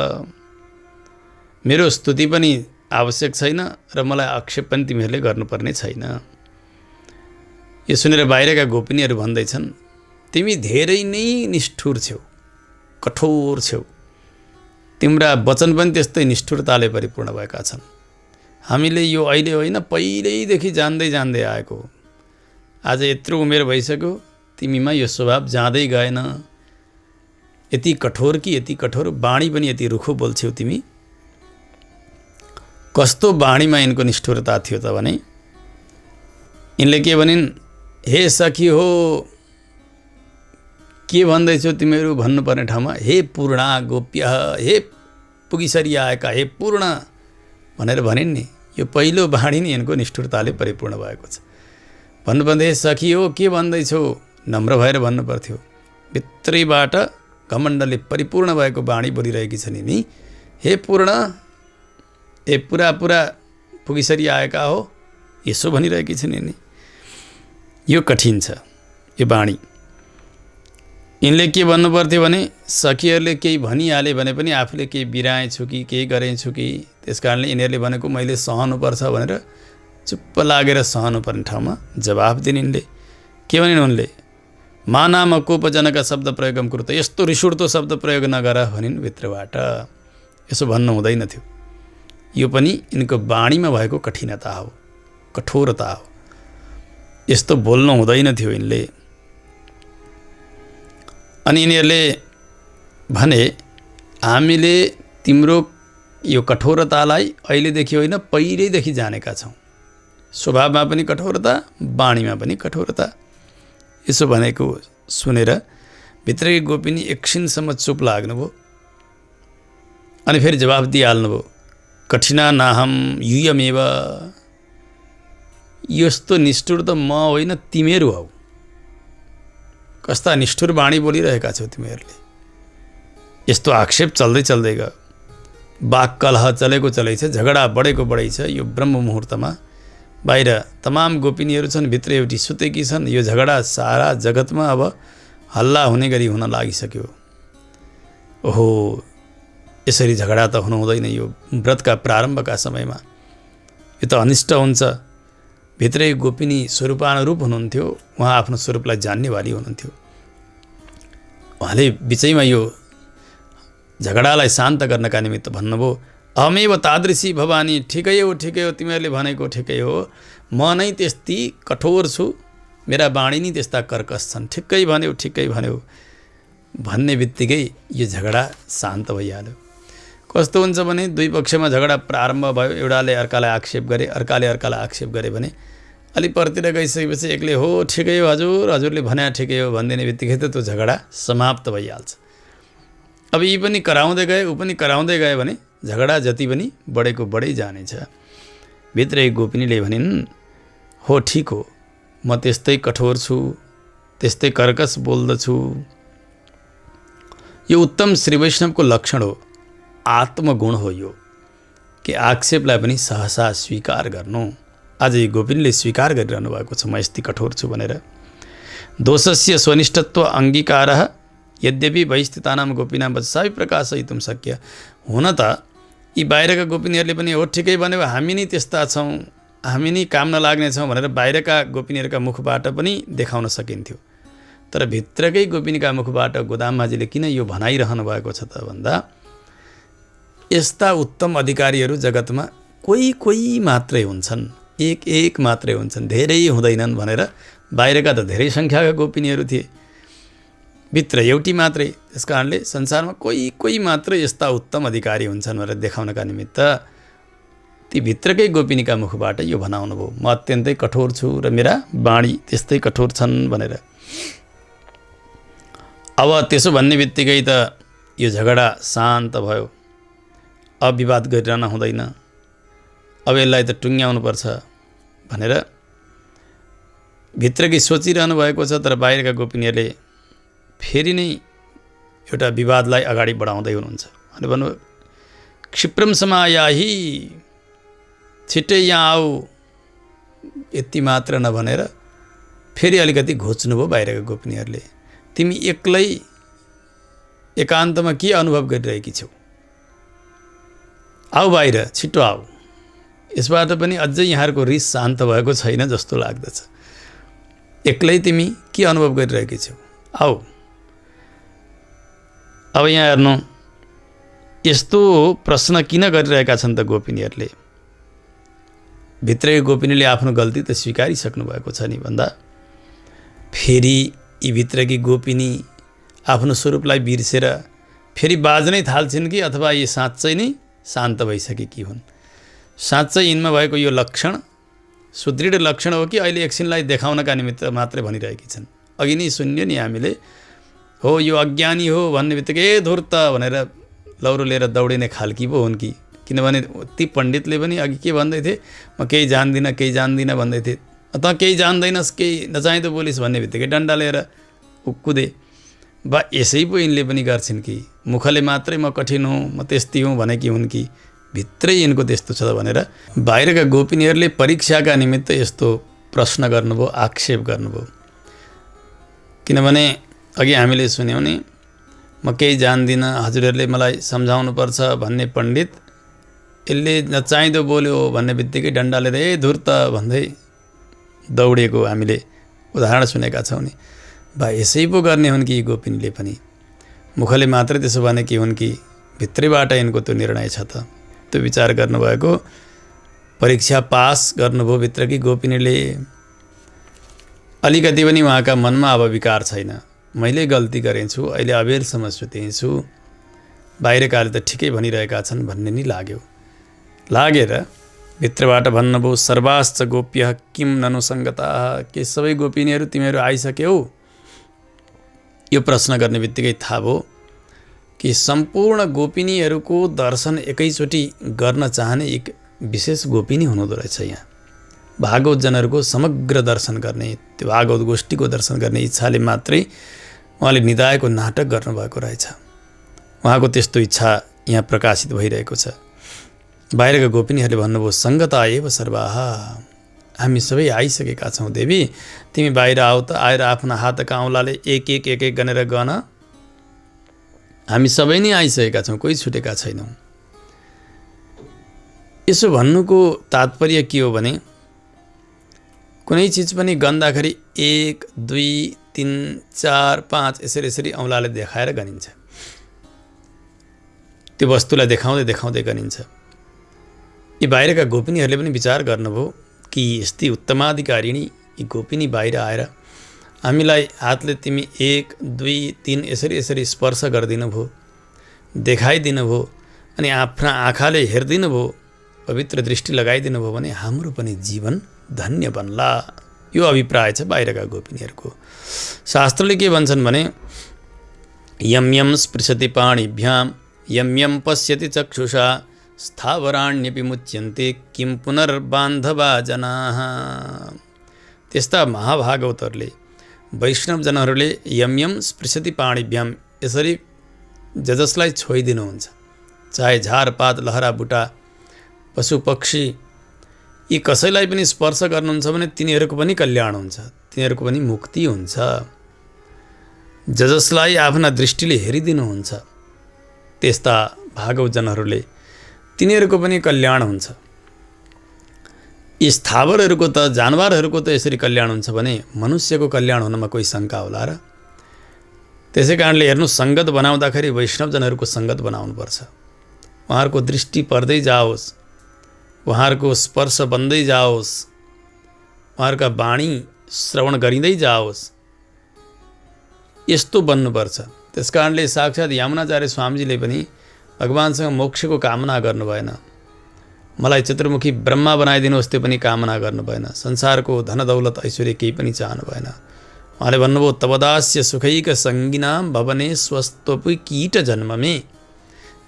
मेरो स्तुति पनि आवश्यक छैन र मलाई आक्षेप पनि तिमीहरूले गर्नुपर्ने छैन। यो सुनेर बाहिरका गोपिनीहरू भन्दैछन् तिमी धेरै नै निष्ठुर छौ, कठोर छौ, तिम्रा वचन पनि त्यस्तै निष्ठुरताले परिपूर्ण भएका छन्। हामीले यो अहिले होइन पहिल्यैदेखि जान्दै आएको, आज यत्रो उमेर भइसक्यो तिमीमा यो स्वभाव जाँदै गएन। यति कठोर कि यति कठोर, बाणी पनि यति रुखो बोल्छौ तिमी। कस्तो बाणीमा यिनको निष्ठुरता थियो त भने यिनले के भनिन्, हे सखी हो, के भन्दैछौ तिमीहरू भन्नुपर्ने ठाउँमा हे पूर्णा गोप्य, हे पुगिसरी आएका, हे पूर्ण भनेर भनिन् नि। यो पहिलो वाणी नै यिनको निष्ठुरताले परिपूर्ण भएको छ। भन्नुपर्दै सखी हो के भन्दैछौ नम्र भएर भन्नु पर्थ्यो। भित्रैबाट घमण्डले परिपूर्ण भएको वाणी बोलिरहेकी छन् नि। हे पूर्ण, ए पुरा पुगिसरी आएका हो, यसो भनिरहेकी छन् नि। यो कठिन छ यो वाणी। यिनले के भन्नु पर्थ्यो भने सखीहरूले केही भनिहाले भने पनि आफूले केही बिराएछु कि केही गरेछु कि, त्यस कारणले यिनीहरूले भनेको मैले सहनुपर्छ भनेर चुप्प लागेर सहनुपर्ने ठाउँमा जवाफ दिने यिनले। के भनिन् उनले? मानाम कोपजनक शब्द प्रयोगम कुरु, यस्तो रिसुड्दो शब्द प्रयोग नगर भनिन् भित्रबाट। यसो भन्नु हुँदैन थियो। यो पनि यिनको वाणीमा भएको कठिनता हो, कठोरता हो। यस्तो बोल्नु हुँदैन थियो यिनले। अनि यिनीहरूले भने हामीले तिम्रो यो कठोरतालाई अहिलेदेखि होइन पहिल्यैदेखि जानेका छौँ। स्वभावमा पनि कठोरता, वाणीमा पनि कठोरता। यसो भनेको सुनेर भित्रकी गोपिनी एकछिनसम्म चुप लाग्नुभयो। अनि फेरि जवाफ दिइहाल्नुभयो, कठिना नाहम युयमेव, यस्तो निष्ठुर त म होइन तिमीहरू हौ। कस्ता निष्ठुर वाणी बोलिरहेका छौ तिमीहरूले। यस्तो आक्षेप चल्दै गयो। वाक कलह चलेको चलै छ, झगडा बढेको बढै छ। यो ब्रह्म मुहुर्तमा बाहिर तमाम गोपिनीहरू छन्, भित्र एउटी सुतेकी छन्। यो झगडा सारा जगतमा अब हल्ला हुने गरी हुन लागिसक्यो। ओहो, यसरी झगडा त हुनु हुँदैन यो व्रतका प्रारम्भका समयमा। यो त अनिष्ट हुन्छ। भित्रै गोपिनी स्वरूपानुरूप हुनुहुन्थ्यो, उहाँ आफ्नो स्वरूपलाई जान्नेवाली हुनुहुन्थ्यो। उहाँले बिचैमा यो झगडालाई शान्त गर्नका निमित्त भन्नुभयो, अहमेव तादृशी भवानी, ठिकै हो तिमीहरूले भनेको ठिकै हो। म नै त्यस्ती कठोर छु, मेरा वाणी नै त्यस्ता कर्कश छन्। ठिकै भन्यौ भन्ने बित्तिकै यो झगडा शान्त भइहाल्यो। कस्तो हुन्छ भने दुई पक्षमा झगडा प्रारम्भ भयो, एउटाले अर्कालाई आक्षेप गरे, अर्काले अर्कालाई आक्षेप गरे भने अलि परतिर गइसकेपछि एकले हो ठिकै हो हजुरले भने ठिकै हो भनिदिने बित्तिकै त त्यो झगडा समाप्त भइहाल्छ। अब यी पनि कराउँदै गए, ऊ पनि कराउँदै गए भने झगडा जति पनि बढेको बढै जानेछ। भित्रै गोपिनीले भनिन्, हो ठिक हो, म त्यस्तै कठोर छु, त्यस्तै कर्कश बोल्दछु। यो उत्तम श्री वैष्णवको लक्षण हो, आत्मगुण हो यो, कि आक्षेपलाई पनि सहसा स्वीकार गर्नु। आज यो गोपिनीले स्वीकार गरिरहनु भएको छ, म यस्तै कठोर छु भनेर। दोषस्य स्वनिष्ठत्व अङ्गीकारः यद्यपि बहिस्थितानां गोपीनां वचसापि प्रकाशयितुं शक्य। हुन त यी बाहिरका गोपिनीहरूले पनि हो ठिकै भन्यो, हामी नै त्यस्ता छौँ, हामी नै काम नलाग्ने छौँ भनेर बाहिरका गोपिनीहरूका मुखबाट पनि देखाउन सकिन्थ्यो। तर भित्रकै गोपिनीका मुखबाट गोदाममाझीले किन यो भनाइरहनु भएको छ त भन्दा, यस्ता उत्तम अधिकारीहरू जगतमा कोही मात्रै हुन्छन्, एक मात्रै हुन्छन्, धेरै हुँदैनन् भनेर बाहिरका त धेरै सङ्ख्याका गोपिनीहरू थिए, भित्र एउटी मात्रै। त्यस कारणले संसारमा कोही मात्र यस्ता उत्तम अधिकारी हुन्छन् भनेर देखाउनका निमित्त ती भित्रकै गोपिनीका मुखबाट यो भनाउनु भयो, म अत्यन्तै कठोर छु र मेरा वाणी त्यस्तै कठोर छन् भनेर। अब त्यसो भन्ने बित्तिकै त यो झगडा शान्त भयो। अब विवाद गरिरहन हुँदैन, अब यसलाई त टुङ्ग्याउनुपर्छ भनेर भित्रकै सोचिरहनु भएको छ। तर बाहिरका गोपिनीहरूले फेरि नै एउटा विवादलाई अगाडि बढाउँदै हुनुहुन्छ। अनि भन्नु, क्षिप्रम समायाही, छिट्टै यहाँ आऊ, यति मात्र नभनेर फेरि अलिकति घोच्नुभयो बाहिरका गोपिनीहरूले। तिमी एक्लै एकान्तमा के अनुभव गरिरहेकी छौ, आऊ बाहिर, छिटो आऊ। यसबाट पनि अझै यहाँहरूको रिस शान्त भएको छैन जस्तो लाग्दछ। एक्लै तिमी के अनुभव गरिरहेकी छौ, आऊ। अब यहाँ हेर्नु, यस्तो प्रश्न किन गरिरहेका छन् त गोपिनीहरूले? भित्रै गोपिनीले आफ्नो गल्ती त स्वीकारिसक्नु भएको छ नि भन्दा फेरि यी भित्रकी गोपिनी आफ्नो स्वरूपलाई बिर्सेर फेरि बाज्नै थाल्छिन् कि अथवा यी साँच्चै नै शान्त भइसकेकी हुन्। साँच्चै यिनमा भएको यो लक्षण सुदृढ लक्षण हो कि अहिले एकछिनलाई देखाउनका निमित्त मात्रै भनिरहेकी छन्। अघि नै सुन्यो नि हामीले, हो यो अज्ञानी हो भन्ने बित्तिकै धुर्त भनेर लौरो लिएर दौडिने खालकी पो हुन् कि किनभने ती पण्डितले पनि अघि के भन्दै थिए, म केही जान्दिनँ भन्दै थिए। त केही जान्दैनस्, केही नचाहिँदो बोलिस् भन्ने बित्तिकै डन्डा लिएर कुदे। बा यसै पो यिनले पनि गर्छिन् कि मुखले मात्रै म कठिन हुँ, म त्यस्ती हुँ भनेकी हुन् कि भित्रै यिनको त्यस्तो छ भनेर बाहिरका गोपिनीहरूले परीक्षाका निमित्त यस्तो प्रश्न गर्नुभयो, आक्षेप गर्नुभयो। किनभने अघि हामीले सुन्यौँ नि, म केही जान्दिनँ, हजुरहरूले मलाई सम्झाउनुपर्छ भन्ने पण्डित यसले नचाहिँदो बोल्यो भन्ने बित्तिकै डन्डा लिएर ए धुर्त भन्दै दौडेको हामीले उदाहरण सुनेका छौँ नि। बा यसै पो गर्ने हुन् कि गोपिनीले पनि मुखले मात्रै त्यसो भनेकी हुन् कि भित्रैबाट यिनको त्यो निर्णय छ त। त्यो विचार गर्नुभएको, परीक्षा पास गर्नुभयो भित्रकी गोपिनीले। अलिकति पनि उहाँका मनमा अब विकार छैन, मैले गल्ती गरेछु, अहिले अबेरसम्म सुतेँ छु, बाहिरकाले त ठिकै भनिरहेका छन् भन्ने नि लागेर भित्रबाट भन्नुभयो सर्वाश्च गोप्य किम ननुसङ्गता, के सबै गोपिनीहरू तिमीहरू आइसक्यौ? यो प्रश्न गर्ने बित्तिकै थाहा भयो कि सम्पूर्ण गोपिनीहरूको दर्शन एकैचोटि गर्न चाहने एक विशेष गोपिनी हुनुहुँदो रहेछ। यहाँ भागवतजनहरूको समग्र दर्शन गर्ने, त्यो भागवत गोष्ठीको दर्शन गर्ने इच्छाले मात्रै उहाँले निदायको नाटक गर्नुभएको रहेछ। उहाँको त्यस्तो इच्छा यहाँ प्रकाशित भइरहेको छ। बाहिरका गोपिनीहरूले भन्नुभयो सङ्गता एव सर्वाः, हामी सबै आइसकेका छौँ देवी, तिमी बाहिर आऊ त, आएर आफ्ना हातका औँलाले एक एक गरेर गन, हामी सबै नै आइसकेका छौँ, कोही छुटेका छैनौँ। यसो भन्नुको तात्पर्य के हो भने कुनै चिज पनि गन्दाखेरि 1 2 3 4 5 यसरी औँलाले देखाएर गनिन्छ। त्यो वस्तुलाई देखाउँदै गनिन्छ। यी बाहिरका गोपिनीहरूले पनि विचार गर्नुभयो कि यस्तै उत्तमाधिकारिणी यी गोपिनी बाहिर आएर हामीलाई हातले तिमी 1 2 3 यसरी स्पर्श गरिदिनु भयो, देखाइदिनु भयो, अनि आफ्ना आँखाले हेरिदिनु भयो, पवित्र दृष्टि लगाइदिनु भयो भने हाम्रो पनि जीवन धन्य बन्ला। यो अभिप्राय छ बाहिरका गोपिनीहरूको। शास्त्रले के भन्छन् भने यम यम स्पृशति पाणिभ्यां यम यम पश्यति चक्षुषा स्थावराण्यपि मुच्यन्ते किं पुनर्बान्धवा जनाः। त्यस्ता महाभागवतहरूले वैष्णवजनहरूले यम यम स्पृशति पाणिभ्याम यसरी जसलाई छोइदिनुहुन्छ, चाहे झारपात लहरा बुटा पशु पक्षी यी कसैलाई पनि स्पर्श गर्नुहुन्छ भने तिनीहरूको पनि कल्याण हुन्छ, तिनीहरूको पनि मुक्ति हुन्छ। जसलाई आफ्ना दृष्टिले हेरिदिनुहुन्छ त्यस्ता भागवतजनहरूले तिनीहरूको पनि कल्याण हुन्छ। यी स्थावरहरूको त जानवरहरूको त यसरी कल्याण हुन्छ भने मनुष्यको कल्याण हुनमा कोही शङ्का होला र? त्यसै कारणले हेर्नु, सङ्गत बनाउँदाखेरि वैष्णवजनहरूको सङ्गत बनाउनुपर्छ। उहाँहरूको दृष्टि पर्दै जाओस्, उहाँहरूको स्पर्श बन्दै जाओस्, उहाँहरूका वाणी श्रवण गरिँदै जाओस्, यस्तो बन्नुपर्छ। त्यस कारणले साक्षात् यमुनाचार्य स्वामीजीले पनि भगवानसँग मोक्षको कामना गर्नु भएन। मलाई चतुर्मुखी ब्रह्मा बनाइदिनुहोस् त्यो पनि कामना गर्नु भएन। संसारको धन दौलत ऐश्वर्य केही पनि चाहनु भएन। उहाँले भन्नुभयो तवदास्य सुखैक सङ्गिनां भवने स्वस्त्वपि कीट जन्ममे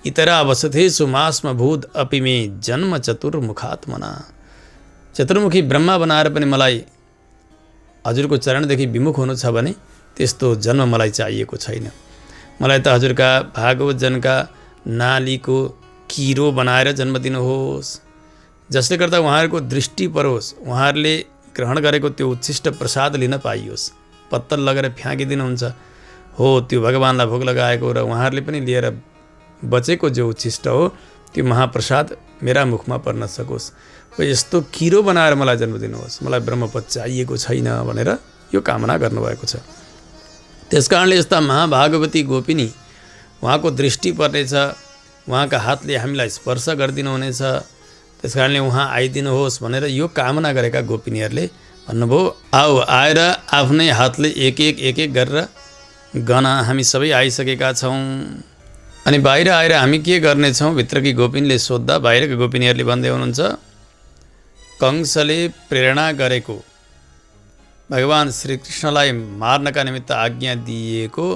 इतरा वसथेषु मास्म भूत अपि मे जन्म चतुर्मुखात्मना। चतुर्मुखी ब्रह्मा बनाएर पनि मलाई हजुरको चरणदेखि विमुख हुनु छ भने त्यस्तो जन्म मलाई चाहिएको छैन। मलाई त हजुरका भागवतजनका नालीको किरो बनाएर जन्म दिनुहोस्, जसले गर्दा उहाँहरूको दृष्टि परोस्, उहाँहरूले ग्रहण गरेको त्यो उच्छिष्ट प्रसाद लिन पाइयोस्। पत्तल लगेर फ्याँकिदिनुहुन्छ हो त्यो भगवानलाई भोग लगाएको, र उहाँहरूले पनि लिएर बचेको जो उच्छिष्ट हो त्यो महाप्रसाद मेरा मुखमा पर्न सकोस्। हो यस्तो किरो बनाएर मलाई जन्म दिनुहोस्, मलाई ब्रह्मपद चाहिएको छैन भनेर यो कामना गर्नुभएको छ। त्यसकारणले यस्ता महाभागवती गोपिनी उहाँको दृष्टि पर्नेछ, उहाँका हातले हामीलाई स्पर्श गरिदिनु हुनेछ, त्यस कारणले उहाँ आइदिनुहोस् भनेर यो कामना गरेका गोपिनीहरूले भन्नुभयो आऊ आएर आफ्नै हातले एक एक गरेर गना, हामी सबै आइसकेका छौँ। अनि बाहिर आएर हामी के गर्नेछौँ भित्रकी गोपिनीले सोद्धा बाहिरका गोपिनीहरूले भन्दै हुनुहुन्छ कंसले प्रेरणा गरेको भगवान श्रीकृष्णलाई मार्नका निमित्त आज्ञा दिएको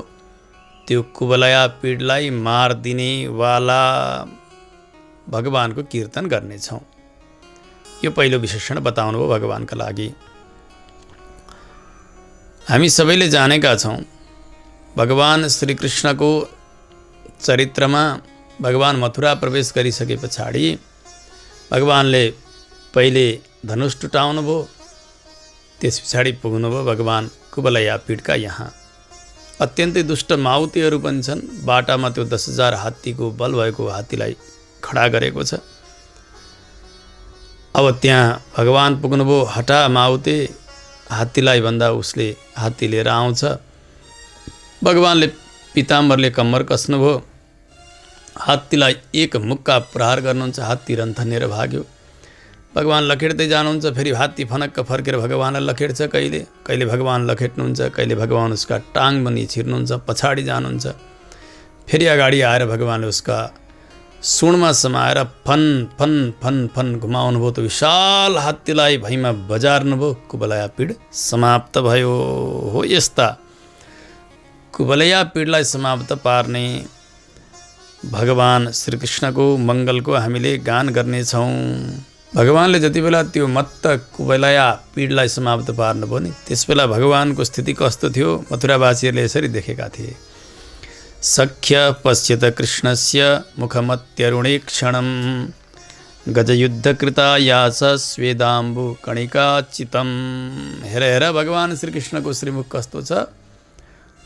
त्यो कुवलया पीडलाई मारिदिने वाला भगवानको कीर्तन गर्नेछौँ। यो पहिलो विशेषण बताउनु भयो भगवानका लागि। हामी सबैले जानेका छौँ भगवान श्रीकृष्णको चरित्रमा भगवान मथुरा प्रवेश गरिसके पछाडि भगवानले पहिले धनुष टुटाउनु भयो, त्यस पछाडि पुग्नुभयो भगवान कुवलयापीडका यहाँ। अत्यन्तै दुष्ट माउतीहरू पनि छन्। बाटामा त्यो 10,000 हात्तीको बल भएको हात्तीलाई खडा गरेको छ। अब त्यहाँ भगवान पुग्नुभयो, हटा माउते हात्तीलाई भन्दा उसले हात्ती लिएर आउँछ। भगवानले पिताम्बरले कम्मर कस्नुभयो, हात्तीलाई एक मुक्का प्रहार गर्नुहुन्छ, हात्ती रन्थनिएर भाग्यो। भगवान लखेट्दै जानुहुन्छ, फेरि हात्ती फनक्क फर्केर भगवानलाई लखेट्छ, कहिले कहिले भगवान लखेट्नुहुन्छ, कहिले भगवान उसका टाङ बनी छिर्नुहुन्छ, पछाडि जानुहुन्छ, फेरि अगाडि आएर भगवानले उसका सुनमा समाएर फन फन फन फन घुमाउनु भयो। त्यो विशाल हात्तीलाई भैँमा बजार्नुभयो, कुवलयापीड समाप्त भयो। हो यस्ता कुवलयापीडलाई समाप्त पार्ने भगवान श्रीकृष्णको मङ्गलको हामीले गान गर्नेछौँ। भगवानले जति बेला त्यो मत्त कुवलयापीडलाई समाप्त पार्नुभयो नि, त्यसबेला भगवानको स्थिति कस्तो थियो मथुरावासीहरूले यसरी देखेका थिए। सख्य पश्यत कृष्णस्य मुखमत्यरुणे क्षणं गजयुद्धकृता यास स्वेदाम्बु कणिकाचितं। हेर हेर भगवान श्रीकृष्णको श्रीमुख कस्तो छ।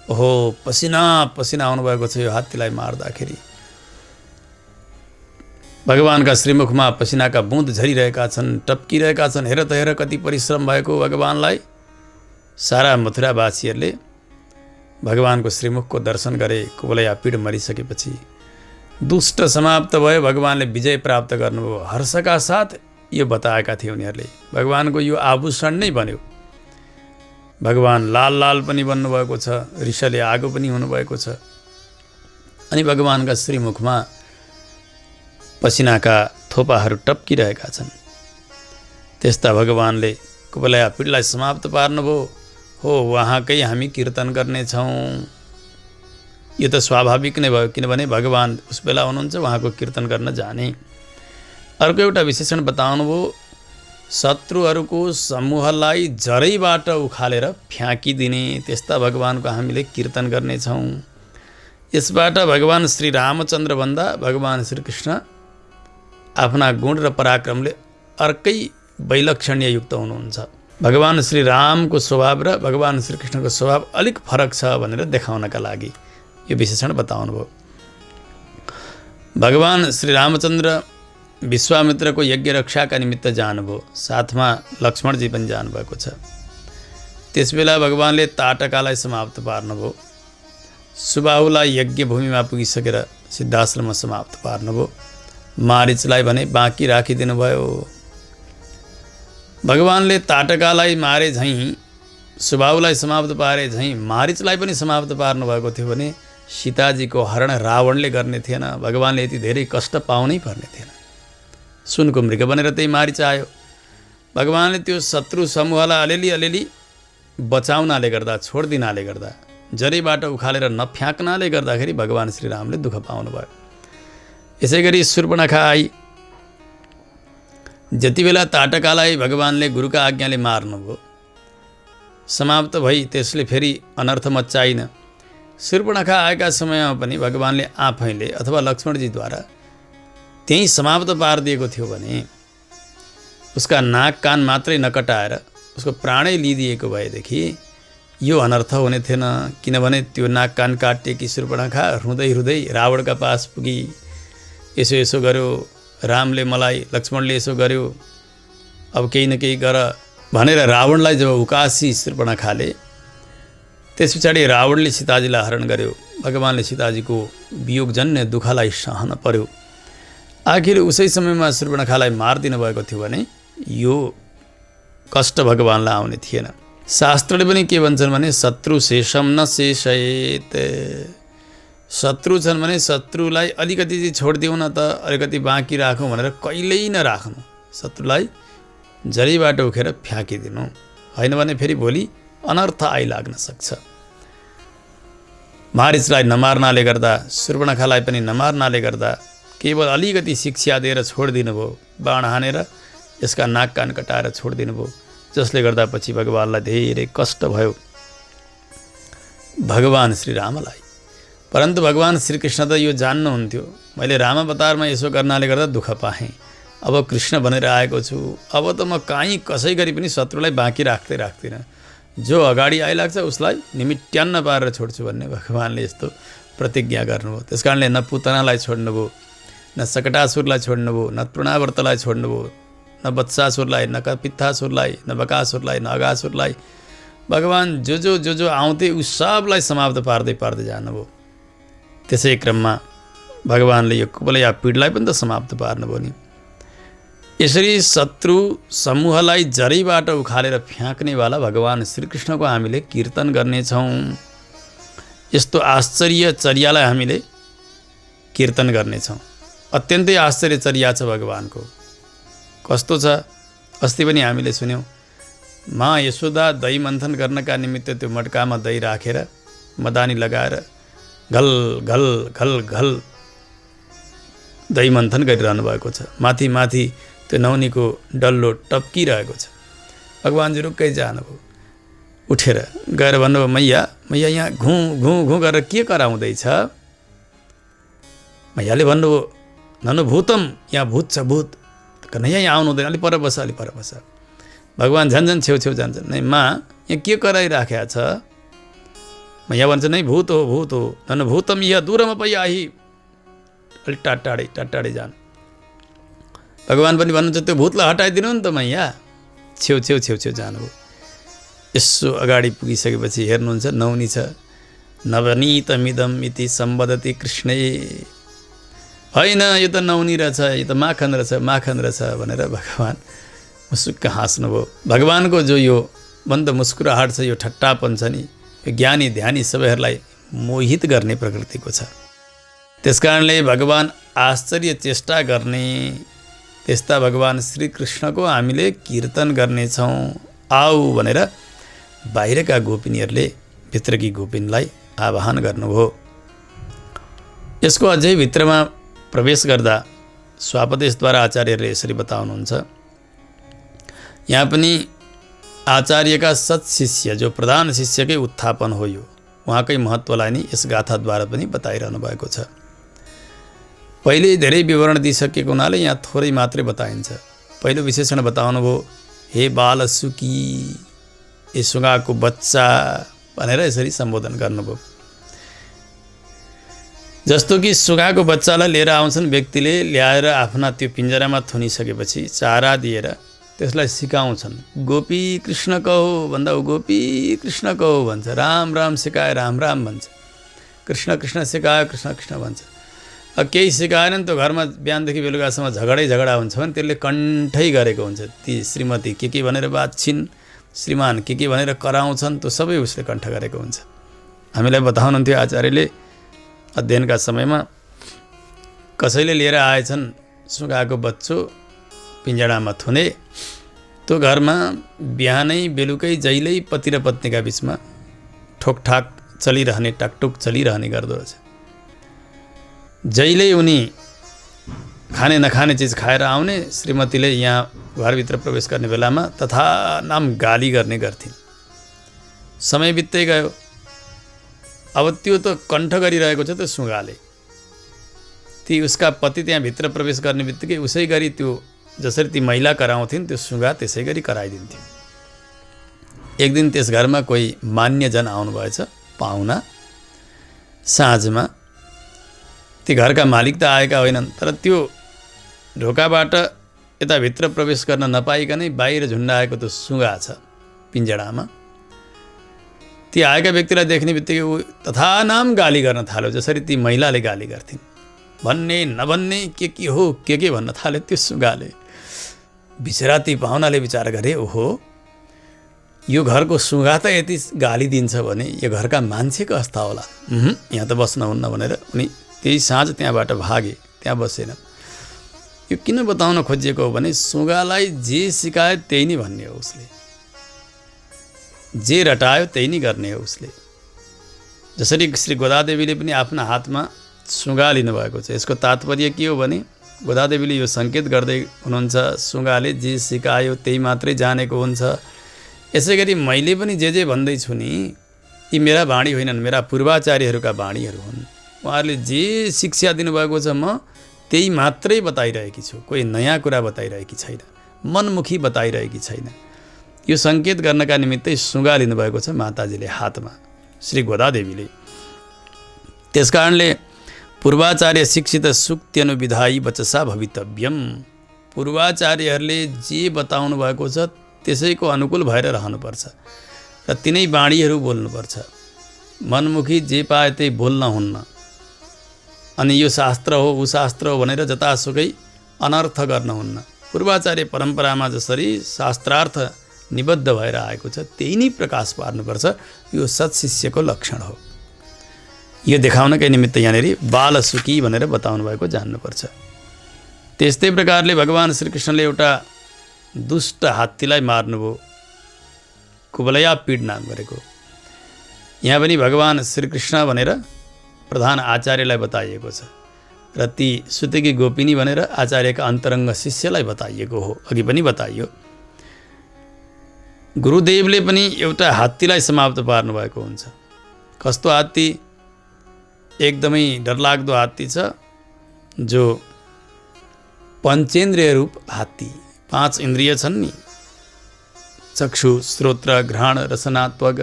ओहो, पसिना पसिना आउनुभएको छ यो हात्तीलाई मार्दाखेरि। भगवानका श्रीमुखमा पसिनाका बुँद झरिरहेका छन्, टप्किरहेका छन्। हेर त हेर कति परिश्रम भएको भगवानलाई। सारा मथुरावासीहरूले भगवानको श्रीमुखको दर्शन गरे। कुवलयापीड मरिसकेपछि दुष्ट समाप्त भयो, भगवानले विजय प्राप्त गर्नुभयो। हर्षका साथ यो बताएका थिए उनीहरूले। भगवानको यो आभूषण नै बन्यो। भगवान लाल लाल पनि बन्नुभएको छ, रिसले आगो पनि हुनुभएको छ। अनि भगवानका श्रीमुखमा पसिनाका थोपाहरू टप्किरहेका छन्। त्यस्ता भगवानले कुवलयापीडलाई समाप्त पार्नुभयो। हो, उहाँकै हामी कीर्तन गर्नेछौँ। यो त स्वाभाविक नै भयो, किनभने भगवान उस बेला हुनुहुन्छ, उहाँको कीर्तन गर्न जाने। अर्को एउटा विशेषण बताउनुभयो, शत्रुहरूको समूहलाई जरैबाट उखालेर फ्याँकिदिने त्यस्ता भगवानको हामीले कीर्तन गर्नेछौँ। यसबाट भगवान श्री रामचन्द्र भन्दा भगवान श्रीकृष्ण आफ्ना गुण र पराक्रमले अर्कै वैलक्षण्य युक्त हुनुहुन्छ। भगवान श्री रामको स्वभाव र भगवान श्रीकृष्णको स्वभाव अलिक फरक छ भनेर देखाउनका लागि यो विशेषण बताउनुभयो। भगवान श्री रामचन्द्र विश्वामित्रको यज्ञ रक्षाका निमित्त जानुभयो, साथमा लक्ष्मणजी पनि जानुभएको छ। त्यसबेला भगवानले ताटकालाई समाप्त पार्नुभयो, सुबाहुलाई यज्ञ भूमिमा पुगिसकेर सिद्धाश्रममा समाप्त पार्नुभयो, मारिचलाई भने बाँकी राखिदिनु भयो। भगवानले ताटकालाई मारे झैँ, सुबाहुलाई समाप्त पारे झैँ मारिचलाई पनि समाप्त पार्नुभएको थियो भने सीताजीको हरण रावणले गर्ने थिएन। भगवानले यति धेरै कष्ट पाउनै पर्ने थिएन। सुनको मृग बनेर त्यही मारिच आयो। भगवानले त्यो शत्रु समूहलाई अलिअलि अलिअलि बचाउनाले गर्दा, छोडिदिनाले गर्दा, जरैबाट उखालेर नफ्याँक्नाले गर्दाखेरि भगवान श्रीरामले दुःख पाउनुभयो। यसै गरी शूर्पणखा आई। जति बेला ताटकालाई भगवानले गुरुका आज्ञाले मार्नुभयो, समाप्त भई त्यसले फेरि अनर्थ मच्चाइन। शूर्पणखा आएका समयमा पनि भगवानले आफैले अथवा लक्ष्मणजीद्वारा त्यही समाप्त पारिदिएको थियो भने उसका नाक कान मात्रै नकटाएर उसको प्राणै लिइदिएको भएदेखि यो अनर्थ हुने थिएन। किनभने त्यो नाक कान काटिएकी शूर्पणखा रुँदै रुँदै रावणका पास पुगी। यसो यसो गर्यो रामले मलाई, लक्ष्मणले यसो गर्यो, अब केही न केही गर भनेर रावणलाई जब उकासी शूर्पणखाले, त्यस पछाडि रावणले सीताजीलाई हरण गर्यो। भगवानले सीताजीको वियोगजन्य दुःखलाई सहन पर्यो। आखिर उसै समयमा शूर्पणखालाई मारिदिनु भएको थियो भने यो कष्ट भगवानलाई आउने थिएन। शास्त्रले पनि के भन्छन् भने शत्रु शेषम न शेषयेत। शत्रु छन् भने शत्रुलाई अलिकति चाहिँ छोडिदिउँ न त, अलिकति बाँकी राखौँ भनेर कहिल्यै नराख्नु। शत्रुलाई जरीबाट उखेर फ्याँकिदिनु, होइन भने फेरि भोलि अनर्थ आइलाग्न सक्छ। मारिचलाई नमार्नाले गर्दा, शूर्पणखालाई पनि नमार्नाले गर्दा केवल अलिकति शिक्षा दिएर छोडिदिनु भयो, बाण हानेर यसका नाक कान कटाएर छोडिदिनु भयो, जसले गर्दा पछि भगवानलाई धेरै कष्ट भयो, भगवान श्रीरामलाई। परन्तु भगवान श्रीकृष्ण त यो जान्नुहुन्थ्यो, मैले रामावतारमा यसो गर्नाले गर्दा दुःख पाएँ, अब कृष्ण भनेर आएको छु, अब त म काहीँ कसै गरी पनि शत्रुलाई बाँकी राख्दिनँ, जो अगाडि आइलाग्छ उसलाई निमिट्यान्न पारेर छोड्छु भन्ने भगवानले यस्तो प्रतिज्ञा गर्नुभयो। त्यस कारणले न पुतनालाई छोड्नुभयो, न सकटासुरलाई छोड्नुभयो, न तृणावर्तलाई छोड्नुभयो, न वत्सासुरलाई, न पित्तासुरलाई, न बकासुरलाई, न अगासुरलाई। भगवान जो आउँथे ऊ सबलाई समाप्त पार्दै जानुभयो। त्यसै क्रममा भगवानले यो कुबलया पीडलाई पनि त समाप्त पार्नुभयो नि। यसरी शत्रु समूहलाई जरैबाट उखालेर फ्याँक्नेवाला भगवान श्रीकृष्णको हामीले कीर्तन गर्नेछौँ। यस्तो आश्चर्य चर्यालाई हामीले कीर्तन गर्नेछौँ। अत्यन्तै आश्चर्य चर्या छ भगवानको। कस्तो छ? अस्ति पनि हामीले सुन्यौँ, माँ यशोदा दही मन्थन गर्नका निमित्त त्यो मटकामा दही राखेर मदानी लगाएर घल घल घल घल दही मन्थन गरिरहनु भएको छ। माथि माथि त्यो नौनीको डल्लो टप्किरहेको छ। भगवानजी रुक्कै जानुभयो, उठेर गएर भन्नुभयो, मैया यहाँ घुँ घुँ घुँ गरेर के कराउँदैछ? मैयाले भन्नुभयो, ननु भूतम, यहाँ भूत छ, भूत। कन्हैया यहाँ आउनु हुँदैन, अलि पर बस। भगवान झन्झन छेउ जान्छन्। नै माँ यहाँ के कराइराखेको छ? मैया भन्छ, नै भूत हो। ननु भूतम यहाँ दूरमा पै आही, अलि टाढै जानु। भगवान पनि भन्नुहुन्छ, त्यो भूतलाई हटाइदिनु नि त मैया। छेउ जानुभयो। यसो अगाडि पुगिसकेपछि हेर्नुहुन्छ, नौनी छ। नवनीतमिदम इति सम्बदति कृष्णै। होइन, यो त नौनी रहेछ, यो त माखन रहेछ भनेर भगवान मुसुक्क हाँस्नुभयो। भगवानको जो यो बन्द मुस्कुराहट छ, यो ठट्टापन छ नि, यो ज्ञानी ध्यानी सबैहरूलाई मोहित गर्ने प्रकृतिको छ। त्यसकारणले भगवान आश्चर्य चेष्टा गर्ने त्यस्ता भगवान श्रीकृष्णको हामीले कीर्तन गर्नेछौँ आऊ भनेर बाहिरका गोपिनीहरूले भित्रकी गोपिनलाई आह्वान गर्नुभयो। यसको अझै भित्रमा प्रवेश गर्दा स्वापदेशद्वारा आचार्यहरूले यसरी बताउनुहुन्छ, यहाँ पनि आचार्यका सत्शिष्य जो प्रधान शिष्यकै उत्थापन हो, यो उहाँकै महत्त्वलाई नै यस गाथाद्वारा पनि बताइरहनु भएको छ। पहिले धेरै विवरण दिइसकेको हुनाले यहाँ थोरै मात्रै बताइन्छ। पहिलो विशेषण बताउनु भयो, हे बालसुकी, ए सुगाको बच्चा भनेर यसरी सम्बोधन गर्नुभयो। जस्तो कि सुगाको बच्चालाई लिएर आउँछन् व्यक्तिले, ल्याएर आफ्ना त्यो पिञ्जरामा थुनिसकेपछि चारा दिएर त्यसलाई सिकाउँछन्। गोपी कृष्ण कहो भन्दा ऊ गोपी कृष्ण कहो भन्छ, राम राम सिकाए राम राम भन्छ, कृष्ण कृष्ण सिकायो कृष्ण कृष्ण भन्छ। केही सिकाएन नि त घरमा बिहानदेखि बेलुकासम्म झगडा हुन्छ भने त्यसले कण्ठै गरेको हुन्छ। ती श्रीमती के भनेर बाँच्छिन्, श्रीमान के भनेर कराउँछन्, त्यो सबै उसले कण्ठ गरेको हुन्छ। हामीलाई बताउनुहुन्थ्यो आचार्यले, अध्ययनका समयमा कसैले लिएर आएछन् सुगाको बच्चो पिञ्जडामा थुने, त्यो घरमा बिहानै बेलुकै जहिल्यै पति र पत्नीका बिचमा ठोकठाक चलिरहने, टाकटुक चलिरहने गर्दो रहेछ। जहिल्यै उनी खाने नखाने चिज खाएर आउने, श्रीमतीले यहाँ घरभित्र प्रवेश गर्ने बेलामा तथा नाम गाली गर्ने गर्थिन्। समय बित्दै गयो, अब त्यो त कण्ठ गरिरहेको छ त्यो सुगाले। ती उसका पति त्यहाँ भित्र प्रवेश गर्ने बित्तिकै उसै गरी त्यो जसरी ती महिला कराउँथिन् त्यो सुगा त्यसै गरी कराइदिन्थ्यो। एक दिन त्यस घरमा कोही मान्यजन आउनुभएछ, पाहुना। साँझमा ती घरका मालिक त आएका होइनन्, तर त्यो ढोकाबाट यताभित्र प्रवेश गर्न नपाइकनै बाहिर झुन्डाएको त्यो सुगा छ पिञ्जडामा। ती आएका व्यक्तिलाई देख्ने बित्तिकै ऊ तथा नाम गाली गर्न थाल्यो, जसरी ती महिलाले गाली गर्थिन्। भन्ने नभन्ने के हो के भन्न थाल्यो त्यो सुगाले। बिचरा ती पाहुनाले विचार गरे, ओहो यो घरको सुगा त यति गाली दिन्छ भने यो घरका मान्छेको अवस्था होला, यहाँ त बस्नुहुन्न भनेर उनी त्यही साँझ त्यहाँबाट भागे, त्यहाँ बसेन। यो किन बताउन खोजिएको हो भने सुगालाई जे सिकायो त्यही नै भन्ने हो उसले, जे रटायो त्यही नै गर्ने हो उसले। जसरी श्री गोदादेवीले पनि आफ्ना हातमा सुगा लिनुभएको छ। यसको तात्पर्य के हो भने गोदादेवीले यो सङ्केत गर्दै हुनुहुन्छ, सुगाले जे सिकायो त्यही मात्रै जानेको हुन्छ। यसै गरी मैले पनि जे भन्दैछु नि, यी मेरा वाणी होइनन्, मेरा पूर्वाचार्यहरूका वाणीहरू हुन्। उहाँहरूले जे शिक्षा दिनुभएको छ म त्यही मात्रै बताइरहेकी छु, कोही नयाँ कुरा बताइरहेकी छैन, मनमुखी बताइरहेकी छैन। यो सङ्केत गर्नका निमित्तै सुगा लिनुभएको छ माताजीले हातमा, श्री गोदादेवीले। त्यसकारणले पूर्वाचार्य शिक्षित सुक्त्यनुविधायी वचसा भवितव्यम, पूर्वाचार्यहरूले जे बताउनु भएको छ त्यसैको अनुकूल भएर रहनुपर्छ र तिनै वाणीहरू बोल्नुपर्छ। मनमुखी जे पाए त्यही बोल्न हुन्न। अनि यो शास्त्र हो ऊ शास्त्र हो भनेर जतासुकै अनर्थ गर्न हुन्न। पूर्वाचार्य परम्परामा जसरी शास्त्रार्थ निबद्ध भएर आएको छ त्यही नै प्रकाश पार्नुपर्छ। यो सत्शिष्यको लक्षण हो। यो देखाउनकै निमित्त यहाँनिर बालसुकी भनेर बताउनु भएको जान्नुपर्छ। त्यस्तै प्रकारले भगवान् श्रीकृष्णले एउटा दुष्ट हात्तीलाई मार्नुभयो, कुवलया पीड नाम गरेको। यहाँ पनि भगवान् श्रीकृष्ण भनेर प्रधान आचार्यलाई बताइएको छ र ती सुतेकी गोपिनी भनेर आचार्यका अन्तरङ्ग शिष्यलाई बताइएको हो। अघि पनि बताइयो। गुरुदेवले पनि एउटा हात्तीलाई समाप्त पार्नु भएको हुन्छ। कस्तो हात्ती? एकदमै डरलाग्दो हात्ती छ, जो पञ्चेन्द्रिय रूप हात्ती। 5 इन्द्रिय छन् नि, चक्षु, श्रोत्र, घ्राण, रसना, त्वग,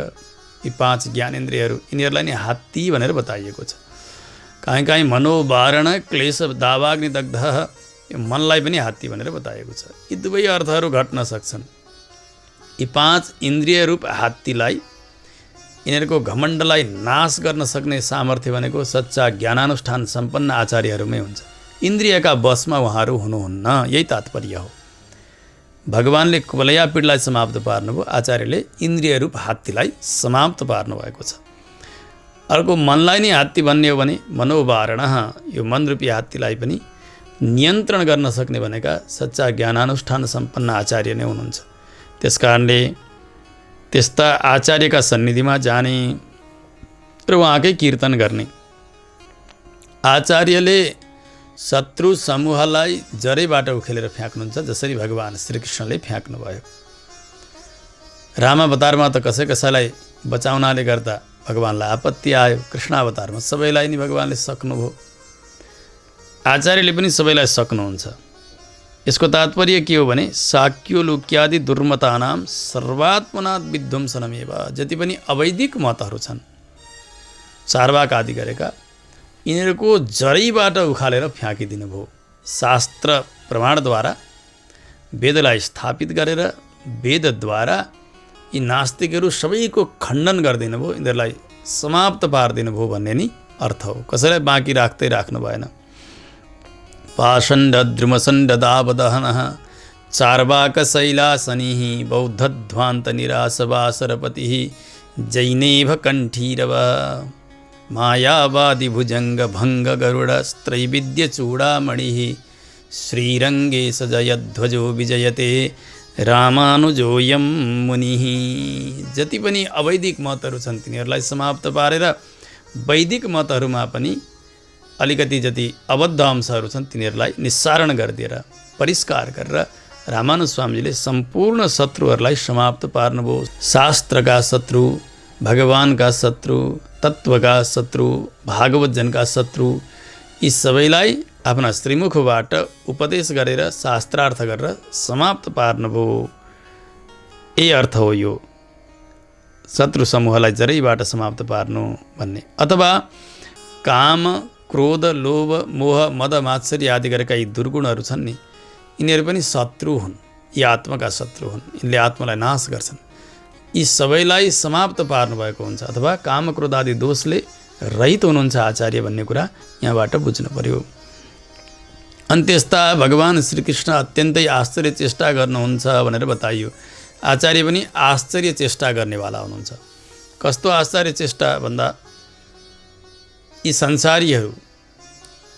यी 5 ज्ञानेन्द्रियहरू, यिनीहरूलाई नै हात्ती भनेर बताइएको छ। काहीँ काहीँ मनोवारण क्लेश दावाग्निदग्ध, यो मनलाई पनि हात्ती भनेर बताइएको छ। यी दुवै अर्थहरू घट्न सक्छन्। यी 5 इन्द्रिय रूप हात्तीलाई, यिनीहरूको घमण्डलाई नाश गर्न सक्ने सामर्थ्य भनेको सच्चा ज्ञानानुष्ठान सम्पन्न आचार्यहरूमै हुन्छ। इन्द्रियका वशमा उहाँहरू हुनुहुन्न, यही तात्पर्य हो। भगवानले कुवलया पीडलाई समाप्त पार्नुभयो, आचार्यले इन्द्रिय रूप हात्तीलाई समाप्त पार्नु भएको छ। अर्को मनलाई नै हात्ती भन्ने हो भने मनोवारण, यो मनरूपी हात्तीलाई पनि नियन्त्रण गर्न सक्ने भनेका सच्चा ज्ञानानुष्ठान सम्पन्न आचार्य नै हुनुहुन्छ। त्यसकारणले त्यस्ता आचार्यका सन्निधिमा जाने र उहाँकै कीर्तन गर्ने। आचार्यले शत्रु समूहलाई जरैबाट उखेलेर फ्याँक्नुहुन्छ, जसरी भगवान् श्रीकृष्णले फ्याँक्नुभयो। रामावतारमा त कसैलाई बचाउनाले गर्दा भगवान्लाई आपत्ति आयो, कृष्णावतारमा सबैलाई नै भगवान्ले सक्नुभयो। आचार्यले पनि सबैलाई सक्नुहुन्छ। यसको तात्पर्य के हो भने शाक्योलुक्यादि दुर्मतानाम सर्वात्मनाथ विध्वंसनमेव, जति पनि अवैदिक मतहरू छन् चारवाक आदि गरेका, यिनीहरूको जरैबाट उखालेर फ्याँकिदिनु भयो। शास्त्र प्रमाणद्वारा वेदलाई स्थापित गरेर वेदद्वारा यी नास्तिकहरू सबैको खण्डन गरिदिनु भयो, यिनीहरूलाई समाप्त पारिदिनु भयो भन्ने नि अर्थ हो। कसैलाई बाँकी राख्दै राख्नु भएन। पाषण्ड द्रुमसण्ड दावदहनः चार्वाक शैलासनिः बौद्धध्वान्त निरासवासरपतिः जैनेभ कण्ठीरव मायावादि भुजंग भंग गरुड़ स्त्रैविद्य चूड़ामणिः श्रीरंगे सजयध्वजो विजयते रामानुजोयम मुनिः। जति पनि अवैदिक मतहरू छन् तिनीहरूलाई समाप्त पारेर वैदिक मतहरूमा पनि अलिकति जति अबद्ध अंशहरू छन् तिनीहरूलाई निस्सारण गरिदिएर परिष्कार गरेर रामानुज स्वामीजीले सम्पूर्ण शत्रुहरूलाई समाप्त पार्नुभयो। शास्त्रका शत्रु, भगवानका शत्रु, तत्त्वका शत्रु, भागवतजनका शत्रु, यी सबैलाई आफ्ना श्रीमुखबाट उपदेश गरेर शास्त्रार्थ गरेर समाप्त पार्नुभयो। यही अर्थ हो यो शत्रु समूहलाई जरैबाट समाप्त पार्नु भन्ने। अथवा काम, क्रोध, लोभ, मोह, मद, मात्सर्य आदि गरेका यी दुर्गुणहरू छन् नि, यिनीहरू पनि शत्रु हुन्, यी आत्माका शत्रु हुन्, यिनले आत्मालाई नाश गर्छन्। यी सबैलाई समाप्त पार्नु भएको हुन्छ। अथवा काम, क्रोध आदि दोषले रहित हुनुहुन्छ आचार्य भन्ने कुरा यहाँबाट बुझ्नु पर्यो। अनि त्यस्ता भगवान् श्रीकृष्ण अत्यन्तै आश्चर्य चेष्टा गर्नुहुन्छ भनेर बताइयो। आचार्य पनि आश्चर्य चेष्टा गर्नेवाला हुनुहुन्छ। कस्तो आश्चर्य चेष्टा भन्दा यी संसारीहरू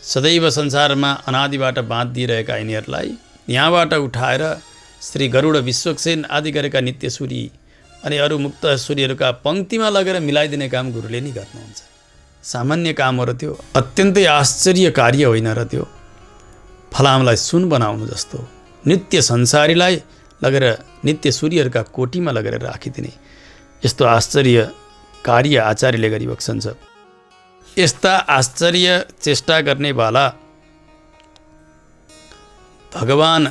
सदैव संसारमा अनादिबाट बाँधिरहेका यिनीहरूलाई यहाँबाट उठाएर श्री गरुड, विश्वक्सेन आदि गरेका नित्यसूरी अनि अरू मुक्त सूर्यहरूका पङ्क्तिमा लगेर मिलाइदिने काम गुरुले नै गर्नुहुन्छ। सामान्य कामहरू थियो, अत्यन्तै आश्चर्य कार्य होइन र त्यो फलामलाई सुन बनाउनु जस्तो नित्य संसारीलाई लगेर नित्य सूर्यहरूका कोटीमा लगेर राखिदिने यस्तो आश्चर्य कार्य आचार्यले गरिबक्सन्छ। यस्ता आश्चर्य चेष्टा गर्नेवाला भगवान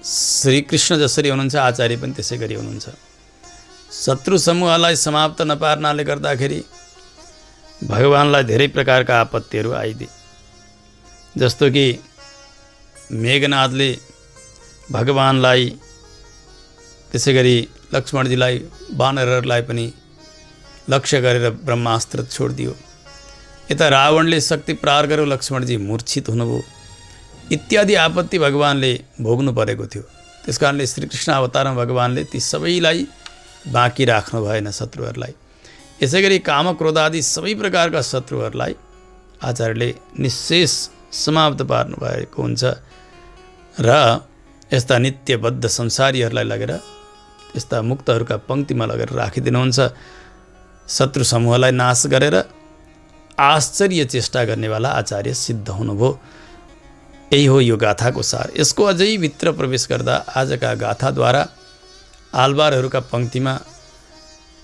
श्रीकृष्ण जसरी हुनुहुन्छ आचार्य पनि त्यसै गरी हुनुहुन्छ। शत्रु समूहलाई समाप्त नपार्नाले गर्दाखेरि भगवानलाई धेरै प्रकारका आपत्तिहरू आइदिए। जस्तो कि मेघनाथले भगवानलाई त्यसै गरी लक्ष्मणजीलाई वानरहरूलाई पनि लक्ष्य गरेर ब्रह्मास्त्र छोडिदियो। यता रावणले शक्ति प्रहार गर्यो, लक्ष्मणजी मूर्छित हुनुभयो इत्यादि आपत्ति भगवानले भोग्नु परेको थियो। त्यसकारणले श्रीकृष्ण अवतारमा भगवानले ती सबैलाई बाँकी राख्नु भएन शत्रुहरूलाई। यसै गरी काम क्रोध आदि सबै प्रकारका शत्रुहरूलाई आचार्यले निशेष समाप्त पार्नु भएको हुन्छ र यस्ता नित्यबद्ध संसारीहरूलाई लगेर यस्ता मुक्तहरूका पङ्क्तिमा लगेर राखिदिनुहुन्छ। शत्रु समूहलाई नाश गरेर आश्चर्य चेष्टा गर्नेवाला आचार्य सिद्ध हुनुभयो। यही हो यो गाथाको सार। यसको अझै भित्र प्रवेश गर्दा आजका गाथाद्वारा आलवारहरूका पङ्क्तिमा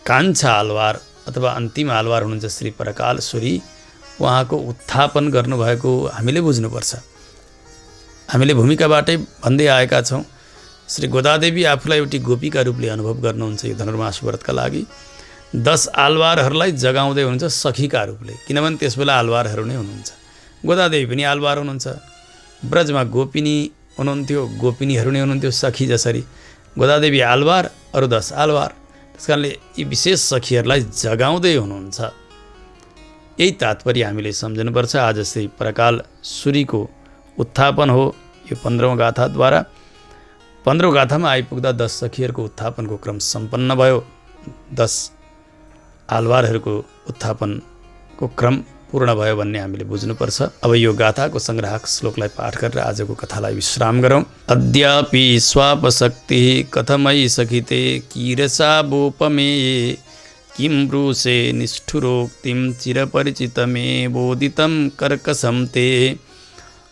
कान्छा आलवार अथवा अन्तिम आलवार हुनुहुन्छ श्री परकालश्वरी, उहाँको उत्थापन गर्नुभएको हामीले बुझ्नुपर्छ। हामीले भूमिकाबाटै भन्दै आएका छौँ। श्री गोदादेवी आफूलाई एउटी गोपीका रूपले अनुभव गर्नुहुन्छ यो धनुर्मास व्रतका लागि। 10 आलवारहरूलाई जगाउँदै हुनुहुन्छ सखीका रूपले, किनभने त्यसबेला आलवारहरू नै हुनुहुन्छ। गोदादेवी पनि आलवार हुनुहुन्छ, ब्रजमा गोपिनी हुनुहुन्थ्यो, गोपिनीहरू नै हुनुहुन्थ्यो सखी जसरी। गोदादेवी आलवार, अरू 10 आलवार। त्यसकारणले यी विशेष सखीहरूलाई जगाउँदै हुनुहुन्छ। यही तात्पर्य हामीले सम्झनुपर्छ। आज श्री परकालश्वरीको उत्थापन हो यो 15औं गाथाद्वारा। 15औं गाथामा आइपुग्दा 10 सखीहरूको उत्थापनको क्रम सम्पन्न भयो। 10 आलवारहरूको उत्थापनको क्रम पूर्ण भयो भन्ने हामीले बुझ्नुपर्छ। अब यो गाथाको संग्राहक श्लोकलाई पाठ गरेर आजको कथालाई विश्राम गरौँ। अद्यापि स्वापशक्ति कथमयि सखिते कीरसा बोपमेये किं ब्रूषे निष्ठुरोक्तिं चिरपरिचितमे बोदितं कर्कशं ते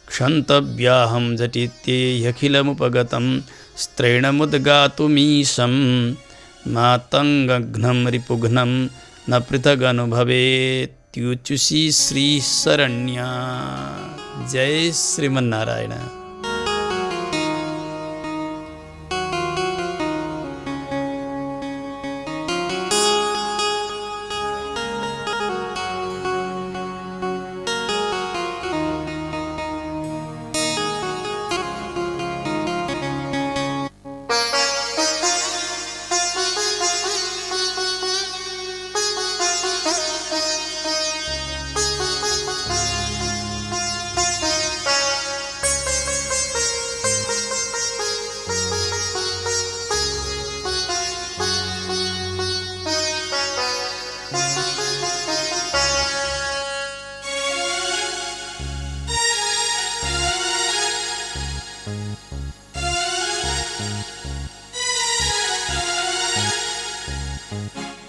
क्षन्तव्याहं झटित्येह्यखिलमुपगतं स्त्रैणमुद्गातुमीशं मातङ्गघ्नं रिपुघ्नं न पृथगनुभवेत्युचुषी श्री शरण्या। जय श्रीमन्नारायण।